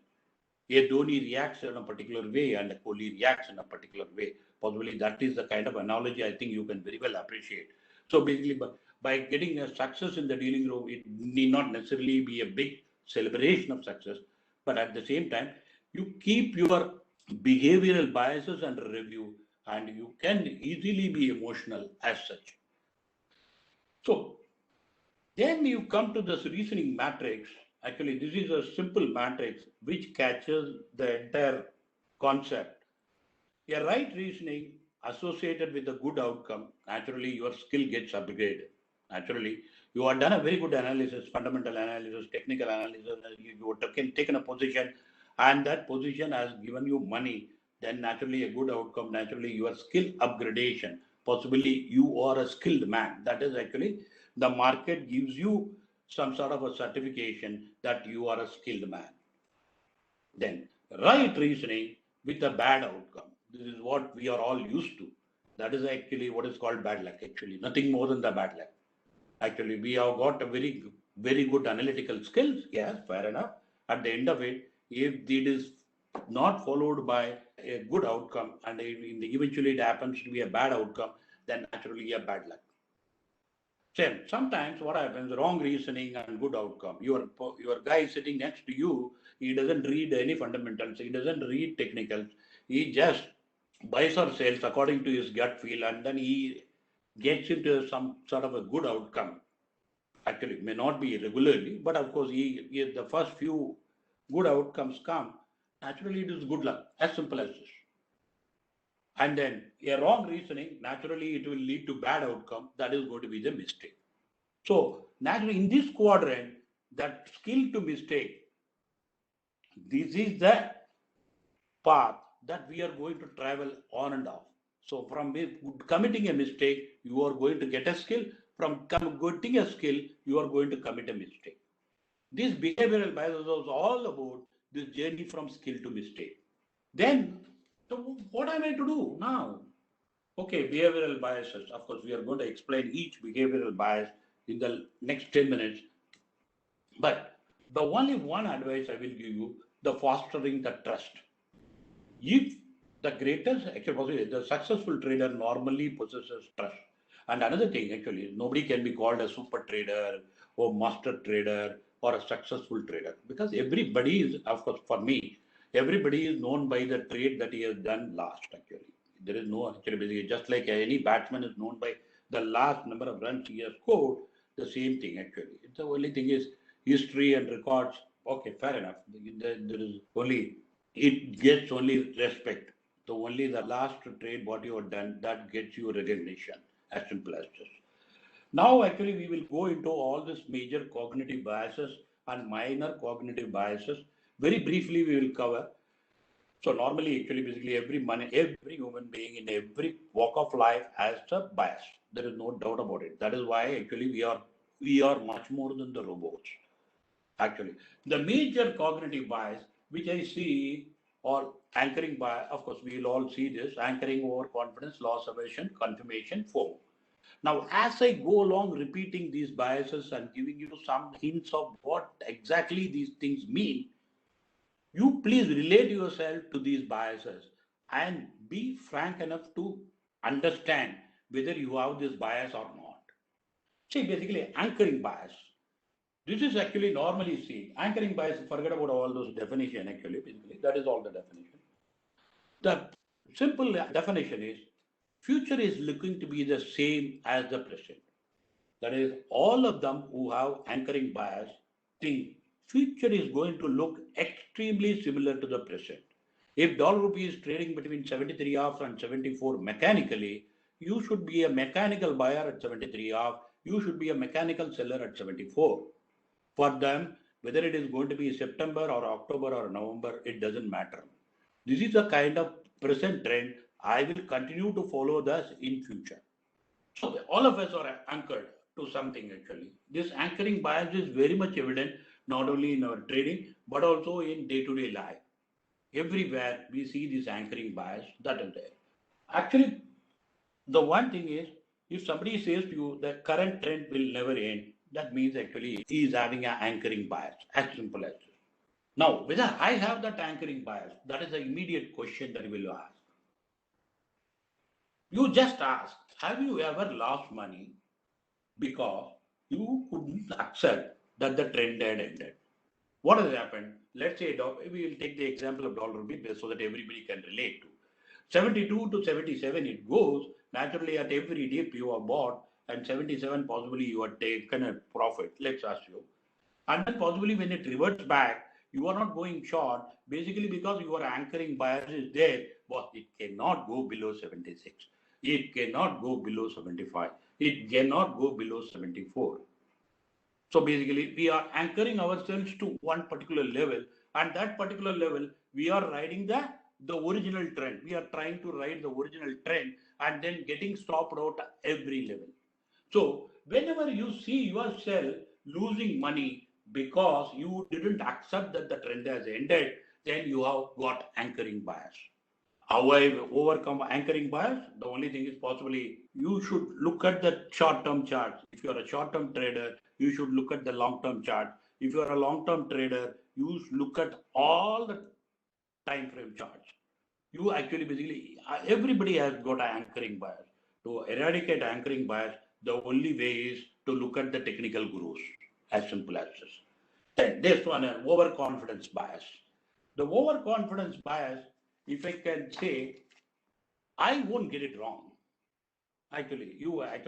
A Dhoni reacts in a particular way and a Kohli reacts in a particular way. Possibly that is the kind of analogy I think you can very well appreciate. So basically, by getting a success in the dealing room, it need not necessarily be a big celebration of success, but at the same time, you keep your behavioral biases under review and you can easily be emotional as such. So then you come to this reasoning matrix. Actually, this is a simple matrix which catches the entire concept. A right reasoning associated with a good outcome, naturally your skill gets upgraded. Naturally, you have done a very good analysis, fundamental analysis, technical analysis, you have taken a position and that position has given you money, then naturally a good outcome, naturally your skill upgradation, possibly you are a skilled man. That is actually the market gives you some sort of a certification that you are a skilled man. Then right reasoning with a bad outcome. This is what we are all used to. That is actually what is called bad luck, actually. Nothing more than the bad luck. Actually, we have got a very good analytical skills. Yes, fair enough. At the end of it, if it is not followed by a good outcome and eventually it happens to be a bad outcome, then naturally a bad luck. Same. Sometimes what happens, wrong reasoning and good outcome. Your guy sitting next to you, he doesn't read any fundamentals, he doesn't read technicals, he just buys or sells according to his gut feel, and then he gets into some sort of a good outcome. Actually, it may not be regularly, but of course, the first few good outcomes come. Naturally, it is good luck, as simple as this. And then a wrong reasoning, naturally, it will lead to bad outcome. That is going to be the mistake. So naturally, in this quadrant, that skill to mistake, this is the path that we are going to travel on and off. So from committing a mistake, you are going to get a skill. From getting a skill, you are going to commit a mistake. This behavioral bias is all about this journey from skill to mistake. Then, so what am I to do now? Okay, behavioral biases. Of course, we are going to explain each behavioral bias in the next 10 minutes. But the only one advice I will give you, the fostering the trust. If the greatest, actually, the successful trader normally possesses trust. And another thing, actually, nobody can be called a super trader or master trader or a successful trader because everybody is, of course, for me, everybody is known by the trade that he has done last, actually. There is no, actually, just like any batsman is known by the last number of runs he has scored, the same thing, actually. The only thing is history and records. Okay, fair enough. There is only, it gets only respect. So only the last trade what you have done, that gets you recognition, as simple as this. Now actually we will go into all these major cognitive biases and minor cognitive biases. Very briefly we will cover. So normally actually basically every human being in every walk of life has a bias. There is no doubt about it. That is why actually we are much more than the robots. Actually, the major cognitive bias, which I see, or anchoring bias, of course, we will all see this anchoring, overconfidence, loss aversion, confirmation, FOMO. Now, as I go along repeating these biases and giving you some hints of what exactly these things mean, you please relate yourself to these biases and be frank enough to understand whether you have this bias or not. See, basically, anchoring bias. This is actually normally seen. Anchoring bias, forget about all those definition actually, basically. That is all the definition. The simple definition is future is looking to be the same as the present. That is, all of them who have anchoring bias think future is going to look extremely similar to the present. If dollar rupee is trading between 73 off and 74 mechanically, you should be a mechanical buyer at 73 off. You should be a mechanical seller at 74. For them, whether it is going to be September or October or November, it doesn't matter. This is the kind of present trend I will continue to follow this in future. So all of us are anchored to something actually. This anchoring bias is very much evident not only in our trading but also in day-to-day life. Everywhere we see this anchoring bias that is there. Actually, the one thing is if somebody says to you the current trend will never end, that means actually he is having an anchoring bias, as simple as this. Now, whether I have that anchoring bias, that is the immediate question that you will ask. You just ask, have you ever lost money because you couldn't accept that the trend had ended? What has happened? Let's say we will take the example of dollar rupee so that everybody can relate to. 72 to 77 it goes. Naturally, at every dip you are bought, and 77 possibly you are taken a profit. Let's assume. And then possibly when it reverts back, you are not going short, basically because your anchoring bias is there, but it cannot go below 76. It cannot go below 75. It cannot go below 74. So basically, we are anchoring ourselves to one particular level, and that particular level, we are riding the original trend. We are trying to ride the original trend and then getting stopped out at every level. So whenever you see yourself losing money because you didn't accept that the trend has ended, then you have got anchoring bias. How I overcome anchoring bias? The only thing is possibly you should look at the short-term charts. If you are a short-term trader, you should look at the long-term chart. If you are a long-term trader, you should look at all the time frame charts. You actually basically, everybody has got an anchoring bias. To eradicate anchoring bias, the only way is to look at the technical gurus, as simple as this. Then this one, an overconfidence bias. The overconfidence bias, if I can say, I won't get it wrong. Actually,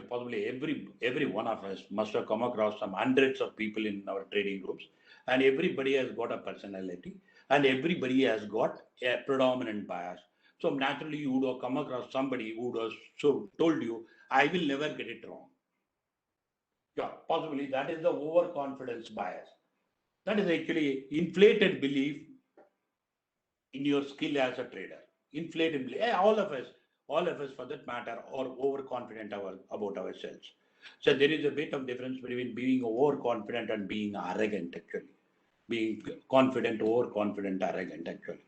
possibly every one of us must have come across some hundreds of people in our trading groups, and everybody has got a personality, and everybody has got a predominant bias. So naturally, you would have come across somebody who would have told you, "I will never get it wrong." Yeah, possibly that is the overconfidence bias. That is actually inflated belief in your skill as a trader. Inflated belief. All of us for that matter, are overconfident about ourselves. So there is a bit of difference between being overconfident and being arrogant, actually. Being confident, overconfident, arrogant, actually.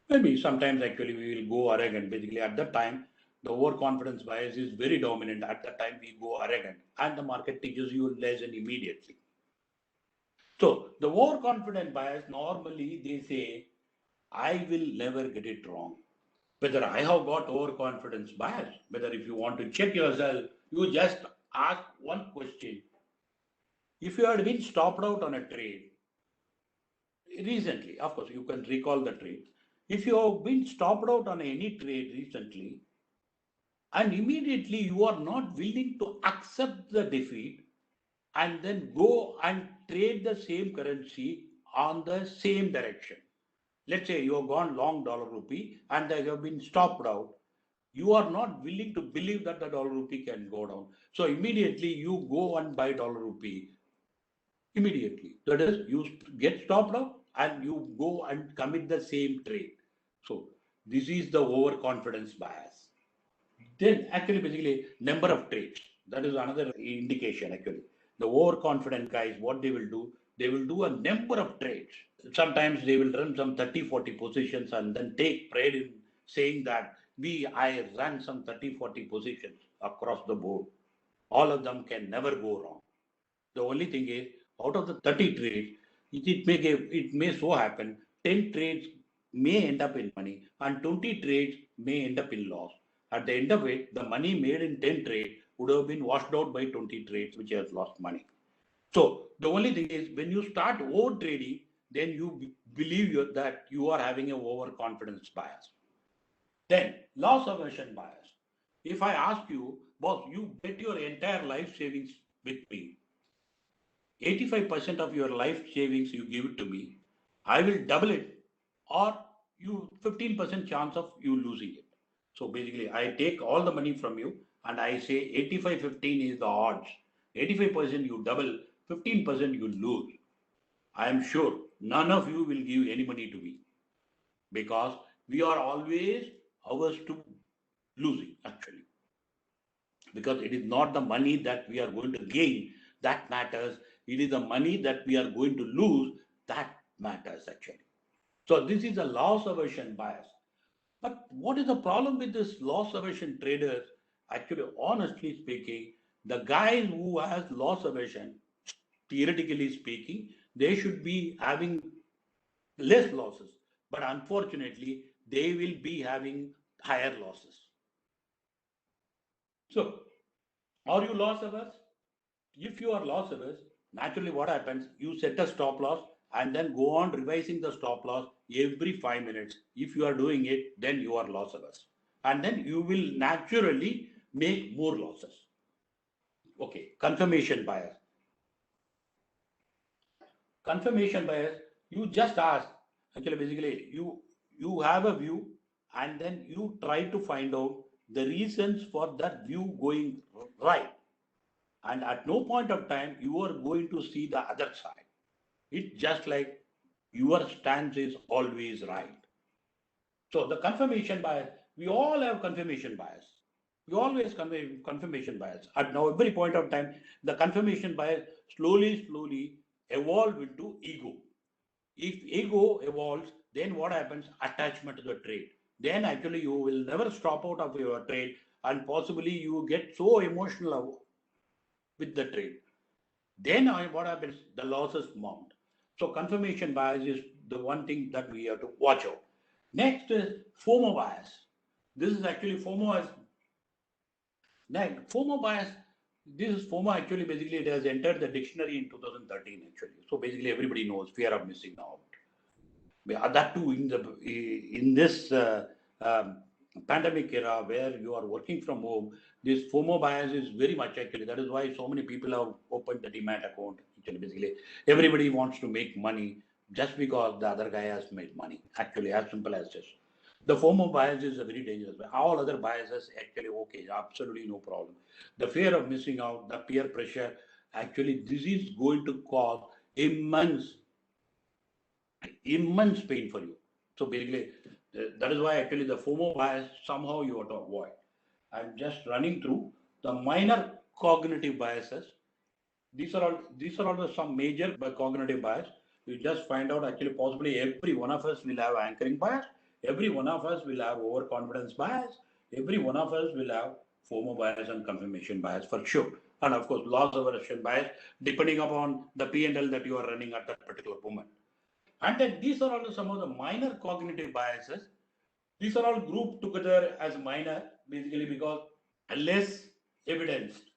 Maybe sometimes actually we will go arrogant. Basically, at that time, the overconfidence bias is very dominant. At that time, we go arrogant, and the market teaches you lesson immediately. So the overconfident bias, normally they say, I will never get it wrong. Whether I have got overconfidence bias, whether if you want to check yourself, you just ask one question. If you had been stopped out on a trade recently, of course, you can recall the trade. If you have been stopped out on any trade recently, and immediately you are not willing to accept the defeat and then go and trade the same currency on the same direction. Let's say you have gone long dollar rupee and you have been stopped out. You are not willing to believe that the dollar rupee can go down. So immediately you go and buy dollar rupee. Immediately. That is, you get stopped out and you go and commit the same trade. So this is the overconfidence bias. Then actually basically number of trades. That is another indication actually. The overconfident guys, what they will do a number of trades. Sometimes they will run some 30-40 positions and then take pride in saying that I ran some 30-40 positions across the board. All of them can never go wrong. The only thing is, out of the 30 trades, it may so happen 10 trades may end up in money and 20 trades may end up in loss. At the end of it, the money made in 10 trades would have been washed out by 20 trades which has lost money. So the only thing is, when you start over trading, then you believe that you are having an overconfidence bias. Then loss aversion bias. If I ask you, boss, you bet your entire life savings with me, 85% of your life savings you give it to me, I will double it, or you 15% chance of you losing it. So basically, I take all the money from you and I say 85-15 is the odds. 85% you double, 15% you lose. I am sure none of you will give any money to me because we are always averse to losing actually. Because it is not the money that we are going to gain that matters. It is the money that we are going to lose that matters actually. So this is a loss aversion bias. But what is the problem with this loss aversion traders? Actually, honestly speaking, the guys who has loss aversion, theoretically speaking, they should be having less losses. But unfortunately, they will be having higher losses. So, are you loss averse? If you are loss averse, naturally what happens, you set a stop loss and then go on revising the stop loss every 5 minutes. If you are doing it, then you are loss averse. And then you will naturally make more losses. Okay, confirmation bias. Confirmation bias, you just ask, actually basically you have a view and then you try to find out the reasons for that view going right. And at no point of time you are going to see the other side. It's just like your stance is always right. So the confirmation bias, we all have confirmation bias. We always confirmation bias. At now every point of time, the confirmation bias slowly evolve into ego. If ego evolves, then what happens? Attachment to the trade. Then actually you will never stop out of your trade and possibly you get so emotional with the trade. Then what happens? The losses mount. So confirmation bias is the one thing that we have to watch out. Next is FOMO bias. This is actually FOMO as next FOMO bias. This is FOMO actually basically it has entered the dictionary in 2013 actually. So basically everybody knows fear of missing out. That too in this pandemic era where you are working from home, this FOMO bias is very much actually. That is why so many people have opened the demat account. Actually, basically, everybody wants to make money just because the other guy has made money. Actually, as simple as this. The FOMO bias is a very dangerous. All other biases actually okay, absolutely no problem. The fear of missing out, the peer pressure, actually, this is going to cause immense pain for you. So basically, that is why actually the FOMO bias somehow you have to avoid. I'm just running through the minor cognitive biases. These are all the some major cognitive bias. You just find out actually possibly every one of us will have anchoring bias. Every one of us will have overconfidence bias. Every one of us will have FOMO bias and confirmation bias for sure. And of course, loss aversion bias, depending upon the P&L that you are running at that particular moment. And then these are also some of the minor cognitive biases. These are all grouped together as minor, basically because less evidenced.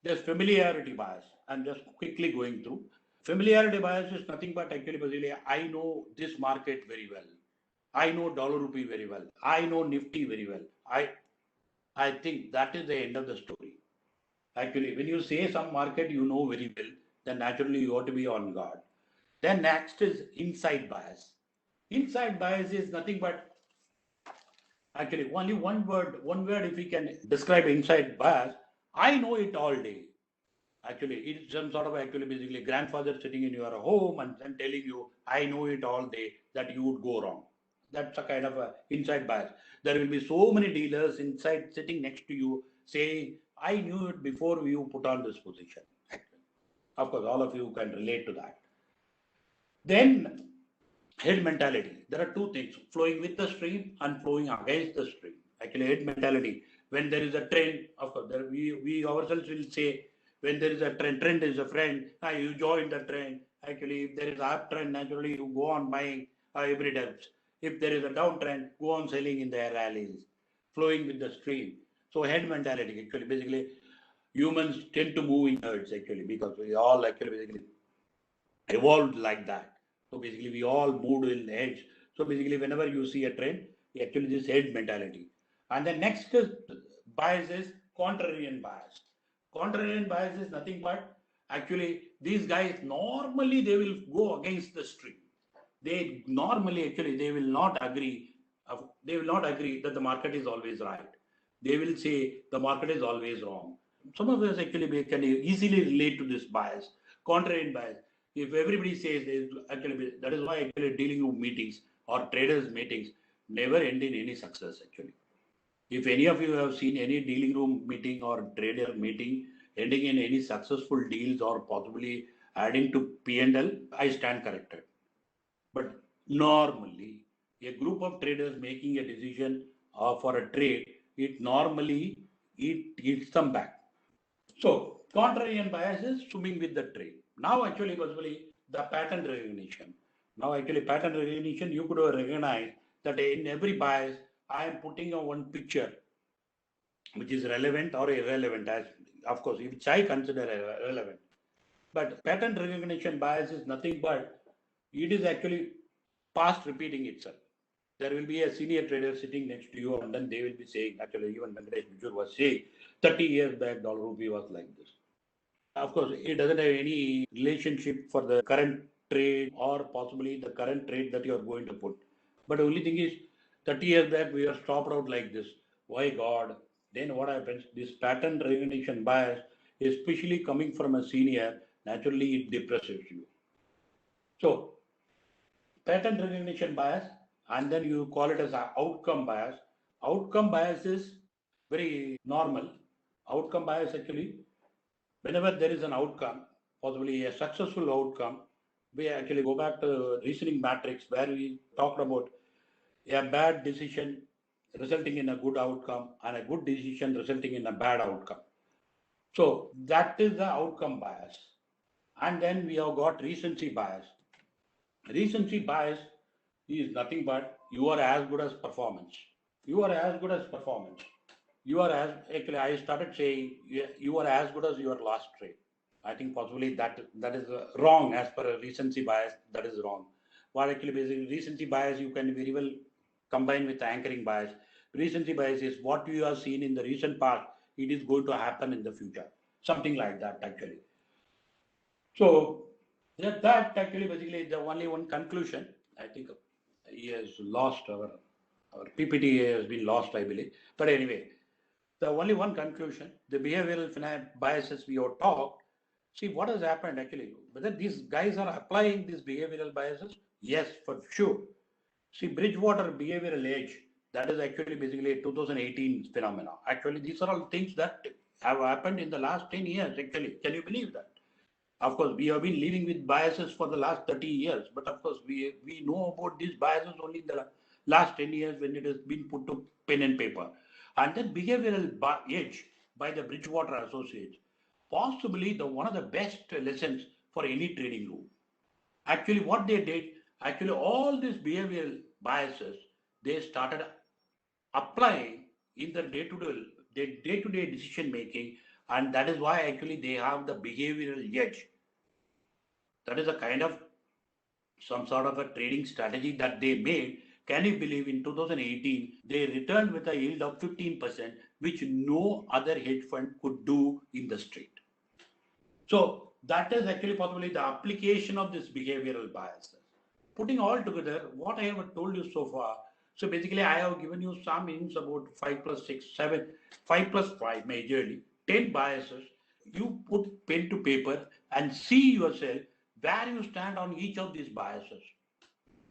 There's familiarity bias. I'm just quickly going through. Familiarity bias is nothing but actually basically I know this market very well. I know dollar rupee very well. I know Nifty very well. I think that is the end of the story. Actually, when you say some market you know very well, then naturally you ought to be on guard. Then next is insight bias. Insight bias is nothing but actually only one word if we can describe insight bias, I know it all day. Actually, it's some sort of actually basically grandfather sitting in your home and then telling you, I know it all day that you would go wrong. That's a kind of a insight bias. There will be so many dealers inside sitting next to you saying, I knew it before you put on this position. Of course, all of you can relate to that. Then head mentality. There are two things, flowing with the stream and flowing against the stream. Actually, head mentality. When there is a trend, of course, we ourselves will say, when there is a trend is a friend, you join the trend. Actually, if there is an uptrend, naturally you go on buying every day. If there is a downtrend, go on selling in their rallies, flowing with the stream. So head mentality, actually, basically, humans tend to move in herds, actually, because we all actually basically evolved like that. So basically, we all moved in edge. So basically, whenever you see a trend, actually this head mentality. And the next is bias is contrarian bias. Contrarian bias is nothing but actually these guys normally they will go against the stream. They normally actually they will not agree. They will not agree that the market is always right. They will say the market is always wrong. Some of us actually can easily relate to this bias, contrarian bias. If everybody says actually that is why actually dealing room meetings or traders meetings never end in any success actually. If any of you have seen any dealing room meeting or trader meeting ending in any successful deals or possibly adding to P&L, I stand corrected. But normally, a group of traders making a decision for a trade, it normally it hits them back. So contrarian bias is swimming with the trade. Now actually possibly the pattern recognition. Now actually pattern recognition, you could recognize that in every bias, I am putting a one picture which is relevant or irrelevant, as of course, which I consider relevant. But pattern recognition bias is nothing but it is actually past repeating itself. There will be a senior trader sitting next to you, and then they will be saying, actually, even Venkatesh Bijur was saying, 30 years back, dollar rupee was like this. Of course, it doesn't have any relationship for the current trade or possibly the current trade that you are going to put. But the only thing is, 30 years back, we are stopped out like this. Why God? Then what happens? This pattern recognition bias, especially coming from a senior, naturally it depresses you. So, pattern recognition bias, and then you call it as an outcome bias. Outcome bias is very normal. Outcome bias actually, whenever there is an outcome, possibly a successful outcome, we actually go back to reasoning matrix where we talked about a bad decision resulting in a good outcome and a good decision resulting in a bad outcome. So that is the outcome bias. And then we have got recency bias. Recency bias is nothing but you are as good as performance. You are as good as performance. You are as, actually, I started saying you are as good as your last trade. I think possibly that is wrong as per recency bias. That is wrong. What actually basically recency bias you can very well combine with anchoring bias. Recency bias is what you have seen in the recent past. It is going to happen in the future. Something like that actually. So that actually basically the only one conclusion. I think he has lost our PPT has been lost, I believe. But anyway, the only one conclusion, the behavioral biases we have talked, see what has happened actually, whether these guys are applying these behavioral biases, yes, for sure. See, Bridgewater behavioral edge, that is actually basically a 2018 phenomena. Actually, these are all things that have happened in the last 10 years, actually. Can you believe that? Of course, we have been living with biases for the last 30 years, but of course, we know about these biases only in the last 10 years when it has been put to pen and paper. And then behavioral edge by the Bridgewater Associates, possibly one of the best lessons for any trading room. Actually, what they did, actually all these behavioral biases, they started applying in the day-to-day decision making, and that is why actually they have the behavioral edge. That is a kind of some sort of a trading strategy that they made. Can you believe in 2018 they returned with a yield of 15%, which no other hedge fund could do in the street. So that is actually possibly the application of this behavioral biases. Putting all together, what I have told you so far. So basically, I have given you some hints about 5 plus 6, 7, 5 plus 5 majorly, 10 biases. You put pen to paper and see yourself where you stand on each of these biases.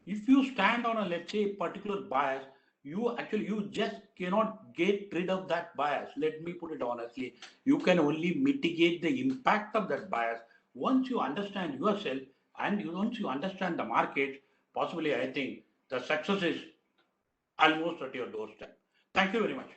If you stand on a, let's say, particular bias, you just cannot get rid of that bias. Let me put it honestly. You can only mitigate the impact of that bias once you understand yourself and once you understand the market. Possibly, I think the success is almost at your doorstep. Thank you very much.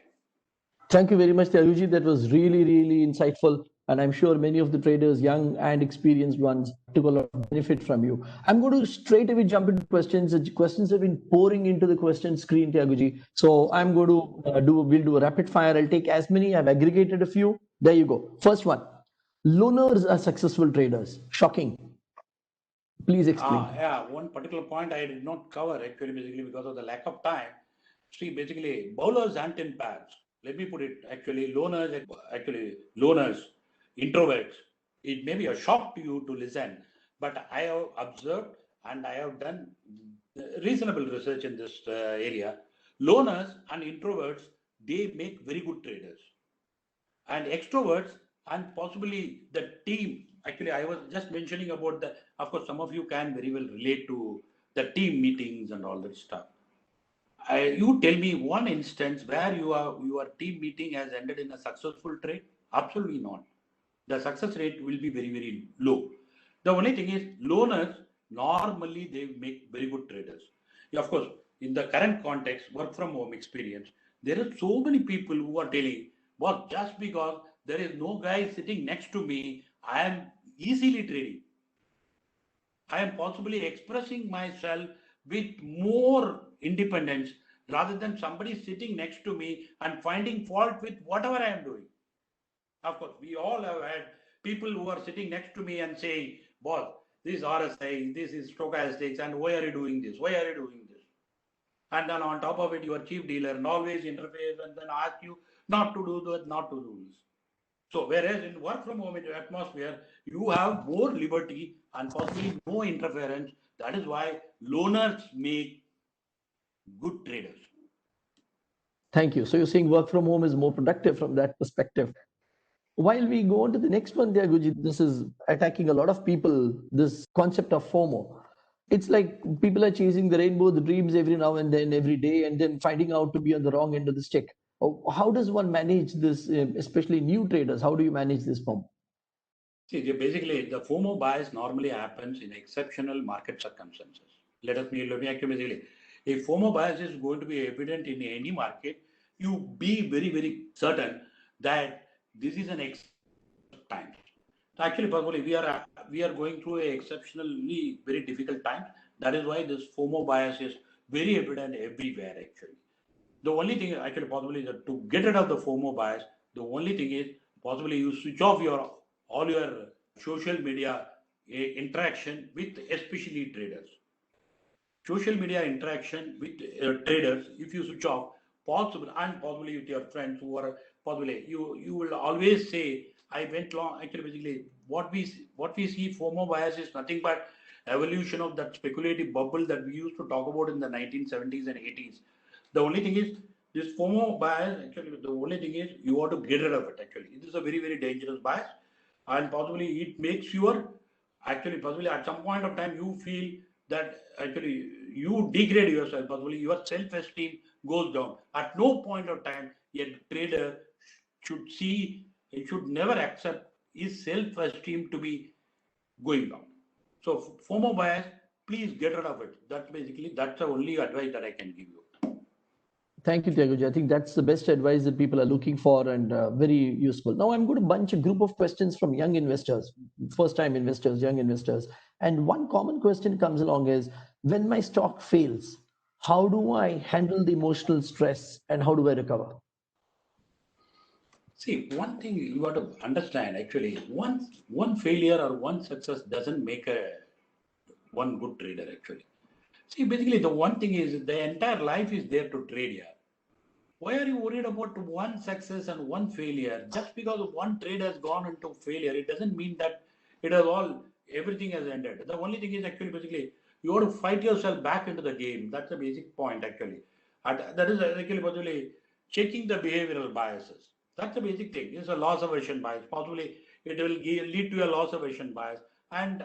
Thank you very much, Thiaguji. That was really, really insightful. And I'm sure many of the traders, young and experienced ones, took a lot of benefit from you. I'm going to straight away jump into questions. The questions have been pouring into the question screen, Thiaguji. So I'm going to we'll do a rapid fire. I'll take as many. I've aggregated a few. There you go. First one. Loners are successful traders. Shocking. Please explain. Yeah, one particular point I did not cover actually basically because of the lack of time. See, basically, bowlers aren't in pairs. let me put it, actually, loners, introverts, it may be a shock to you to listen, but I have observed and I have done reasonable research in this area. Loners and introverts, they make very good traders. And extroverts and possibly the team, actually, I was just mentioning about the, of course, some of you can very well relate to the team meetings and all that stuff. You tell me one instance where your team meeting has ended in a successful trade. Absolutely not. The success rate will be very, very low. The only thing is, loners normally they make very good traders. Yeah, of course, in the current context, work from home experience, there are so many people who are telling, well, just because there is no guy sitting next to me, I am easily trading. I am possibly expressing myself with more independence rather than somebody sitting next to me and finding fault with whatever I am doing. Of course, we all have had people who are sitting next to me and saying, boss, this is RSI, this is stochastics, and why are you doing this? Why are you doing this? And then on top of it, your chief dealer and always interferes and then ask you not to do that, not to do this. So whereas in work from home atmosphere, you have more liberty and possibly no interference. That is why loners make good traders. Thank you. So you're saying work from home is more productive from that perspective. While we go on to the next one, Thiaguji, this is attacking a lot of people, this concept of FOMO. It's like people are chasing the rainbow, the dreams every now and then, every day, and then finding out to be on the wrong end of the stick. How does one manage this, especially new traders? How do you manage this FOMO? See, basically, the FOMO bias normally happens in exceptional market circumstances. Let me actually basically, if FOMO bias is going to be evident in any market, you be very, very certain that this is an time. So actually, probably we are going through a exceptionally very difficult time. That is why this FOMO bias is very evident everywhere. Actually, the only thing actually possibly is that to get rid of the FOMO bias, the only thing is possibly you switch off all your social media interaction with especially traders. Social media interaction with traders, if you switch off, possible and possibly with your friends who are possibly you will always say, I went long. Actually, basically, what we see FOMO bias is nothing but evolution of that speculative bubble that we used to talk about in the 1970s and 80s. The only thing is this FOMO bias. Actually, the only thing is you want to get rid of it. Actually, it is a very, very dangerous bias, and possibly it makes your actually possibly at some point of time you feel that actually you degrade yourself, possibly your self-esteem goes down. At no point of time a trader should see, he should never accept his self-esteem to be going down. So FOMO bias, please get rid of it. That's the only advice that I can give you. Thank you, Thiaguji. I think that's the best advice that people are looking for and very useful. Now I'm going to bunch a group of questions from young investors, first-time investors, young investors. And one common question comes along is, when my stock fails, how do I handle the emotional stress and how do I recover? See, one thing you got to understand actually, one failure or one success doesn't make a one good trader actually. See, basically the one thing is the entire life is there to trade here. Why are you worried about one success and one failure? Just because one trade has gone into failure, it doesn't mean that it has everything has ended. The only thing is actually basically you want to fight yourself back into the game. That's the basic point actually. And that is actually basically checking the behavioral biases. That's the basic thing. It's a loss aversion bias. Possibly it will lead to a loss aversion bias and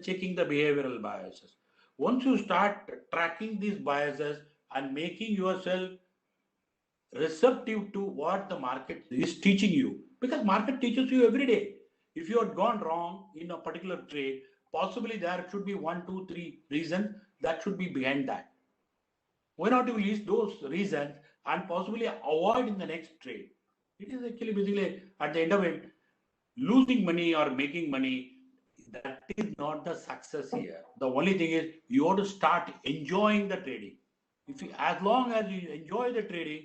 checking the behavioral biases. Once you start tracking these biases and making yourself receptive to what the market is teaching you, because market teaches you every day. If you had gone wrong in a particular trade, possibly there should be 1 2 3 reasons that should be behind that. Why not you list those reasons and possibly avoid in the next trade? It is actually basically at the end of it, losing money or making money, that is not the success here. The only thing is you have to start enjoying the trading. If you, as long as you enjoy the trading,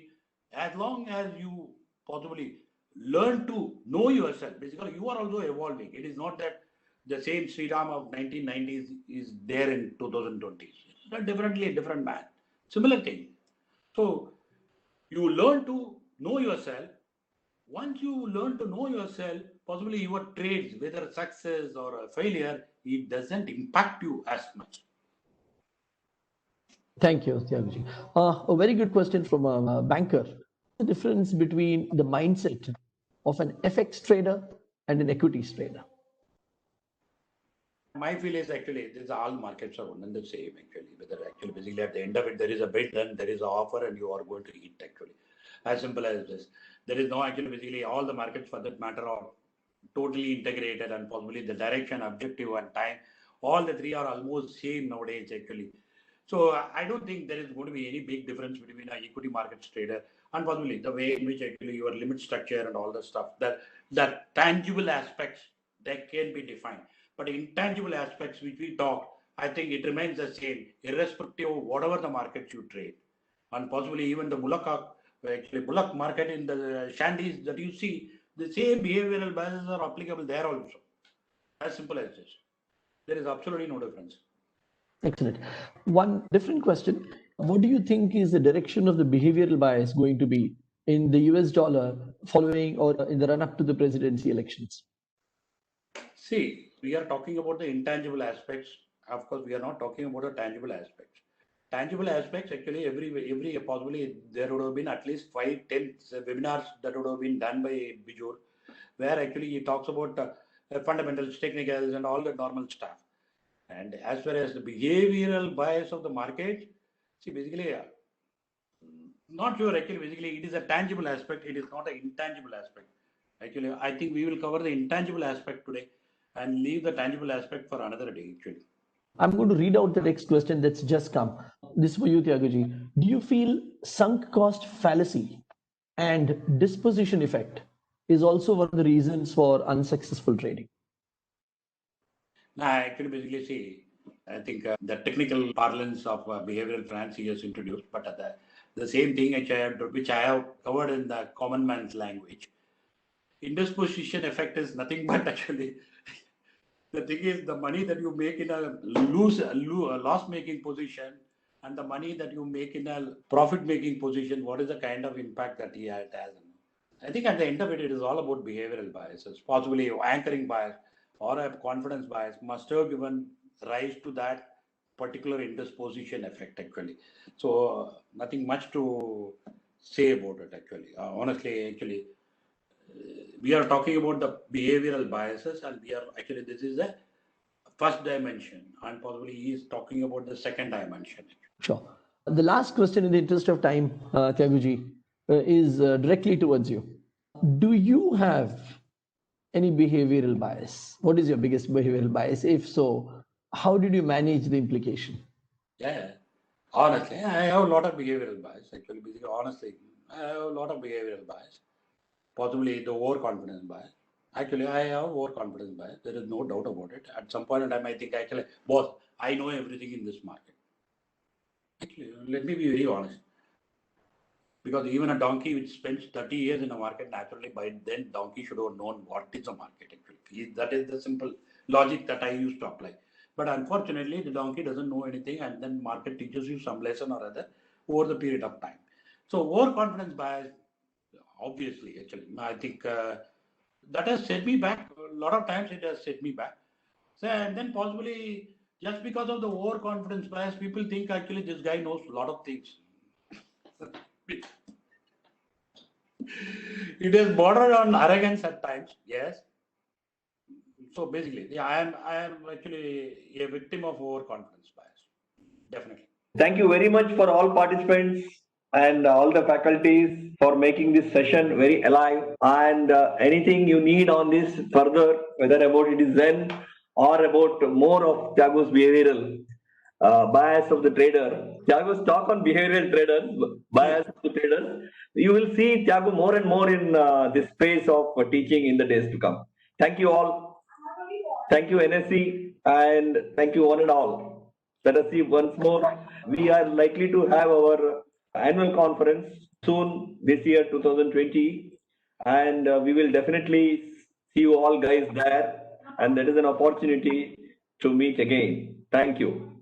as long as you possibly learn to know yourself, basically you are also evolving. It is not that the same Sriram of 1990s is there in 2020s. It's definitely a different man. Similar thing. So you learn to know yourself. Once you learn to know yourself, possibly your trades, whether success or a failure, it doesn't impact you as much. Thank you, Thiaguji. A very good question from a banker. The difference between the mindset of an FX trader and an equities trader? My feel is actually all markets are one and the same actually. Whether actually basically at the end of it there is a bid, then there is an offer, and you are going to eat actually. As simple as this. There is no actually basically all the markets for that matter are totally integrated, and possibly the direction, objective, and time. All the three are almost same nowadays actually. So I don't think there is going to be any big difference between an equity markets trader and possibly the way in which actually your limit structure and all the stuff, that tangible aspects that can be defined. But intangible aspects which we talk, I think it remains the same, irrespective of whatever the markets you trade. And possibly even the bullock market in the shanties that you see, the same behavioral biases are applicable there also. As simple as this. There is absolutely no difference. Excellent. One different question. What do you think is the direction of the behavioral bias going to be in the US dollar following or in the run up to the presidency elections? See, we are talking about the intangible aspects. Of course, we are not talking about the tangible aspects. Tangible aspects, actually, every possibly there would have been at least 5-10 webinars that would have been done by Bijur, where actually he talks about fundamentals, technicals, and all the normal stuff. And as far as the behavioral bias of the market, see, basically, not sure actually, basically, it is a tangible aspect, it is not an intangible aspect. Actually, I think we will cover the intangible aspect today and leave the tangible aspect for another day, actually. I'm going to read out the next question that's just come. This is for you, Thiaguji. Do you feel sunk cost fallacy and disposition effect is also one of the reasons for unsuccessful trading? No, actually, basically, see, I think the technical parlance of behavioral finance he has introduced, but the same thing which I have covered in the common man's language. Indisposition effect is nothing but actually the thing is the money that you make in a loss-making position and the money that you make in a profit-making position, what is the kind of impact that he has? I think at the end of it, it is all about behavioral biases, possibly anchoring bias or a confidence bias must have given rise to that particular indisposition effect actually. So nothing much to say about it actually. Honestly, actually, we are talking about the behavioral biases, and we are actually this is the first dimension, and possibly he is talking about the second dimension. Sure. The last question, in the interest of time, Thiaguji, is directly towards you. Do you have any behavioral bias? What is your biggest behavioral bias? If so, how did you manage the implication? Yeah, honestly, I have a lot of behavioral bias. Actually, honestly, I have a lot of behavioral bias. Possibly the overconfidence bias. Actually, I have overconfidence bias. There is no doubt about it. At some point in time, I think actually, boss, I know everything in this market. Actually, let me be very honest. Because even a donkey which spends 30 years in a market, naturally, by then, donkey should have known what is a market. Actually, that is the simple logic that I used to apply. But unfortunately, the donkey doesn't know anything, and then market teaches you some lesson or other over the period of time. So overconfidence bias, obviously, actually, I think that has set me back. A lot of times it has set me back. So, and then possibly just because of the overconfidence bias, people think actually this guy knows a lot of things. It is bordered on arrogance at times, yes. So basically, yeah, I am actually a victim of overconfidence bias. Definitely. Thank you very much for all participants and all the faculties for making this session very alive. And anything you need on this further, whether about it is Zen or about more of Thiagu's behavioral bias of the trader, Thiagu's talk on behavioral traders, bias of the traders, you will see Thiagu more and more in this space of teaching in the days to come. Thank you all. Thank you NSC, and thank you one and all. Let us see once more. We are likely to have our annual conference soon this year 2020, and we will definitely see you all guys there, and that is an opportunity to meet again. Thank you.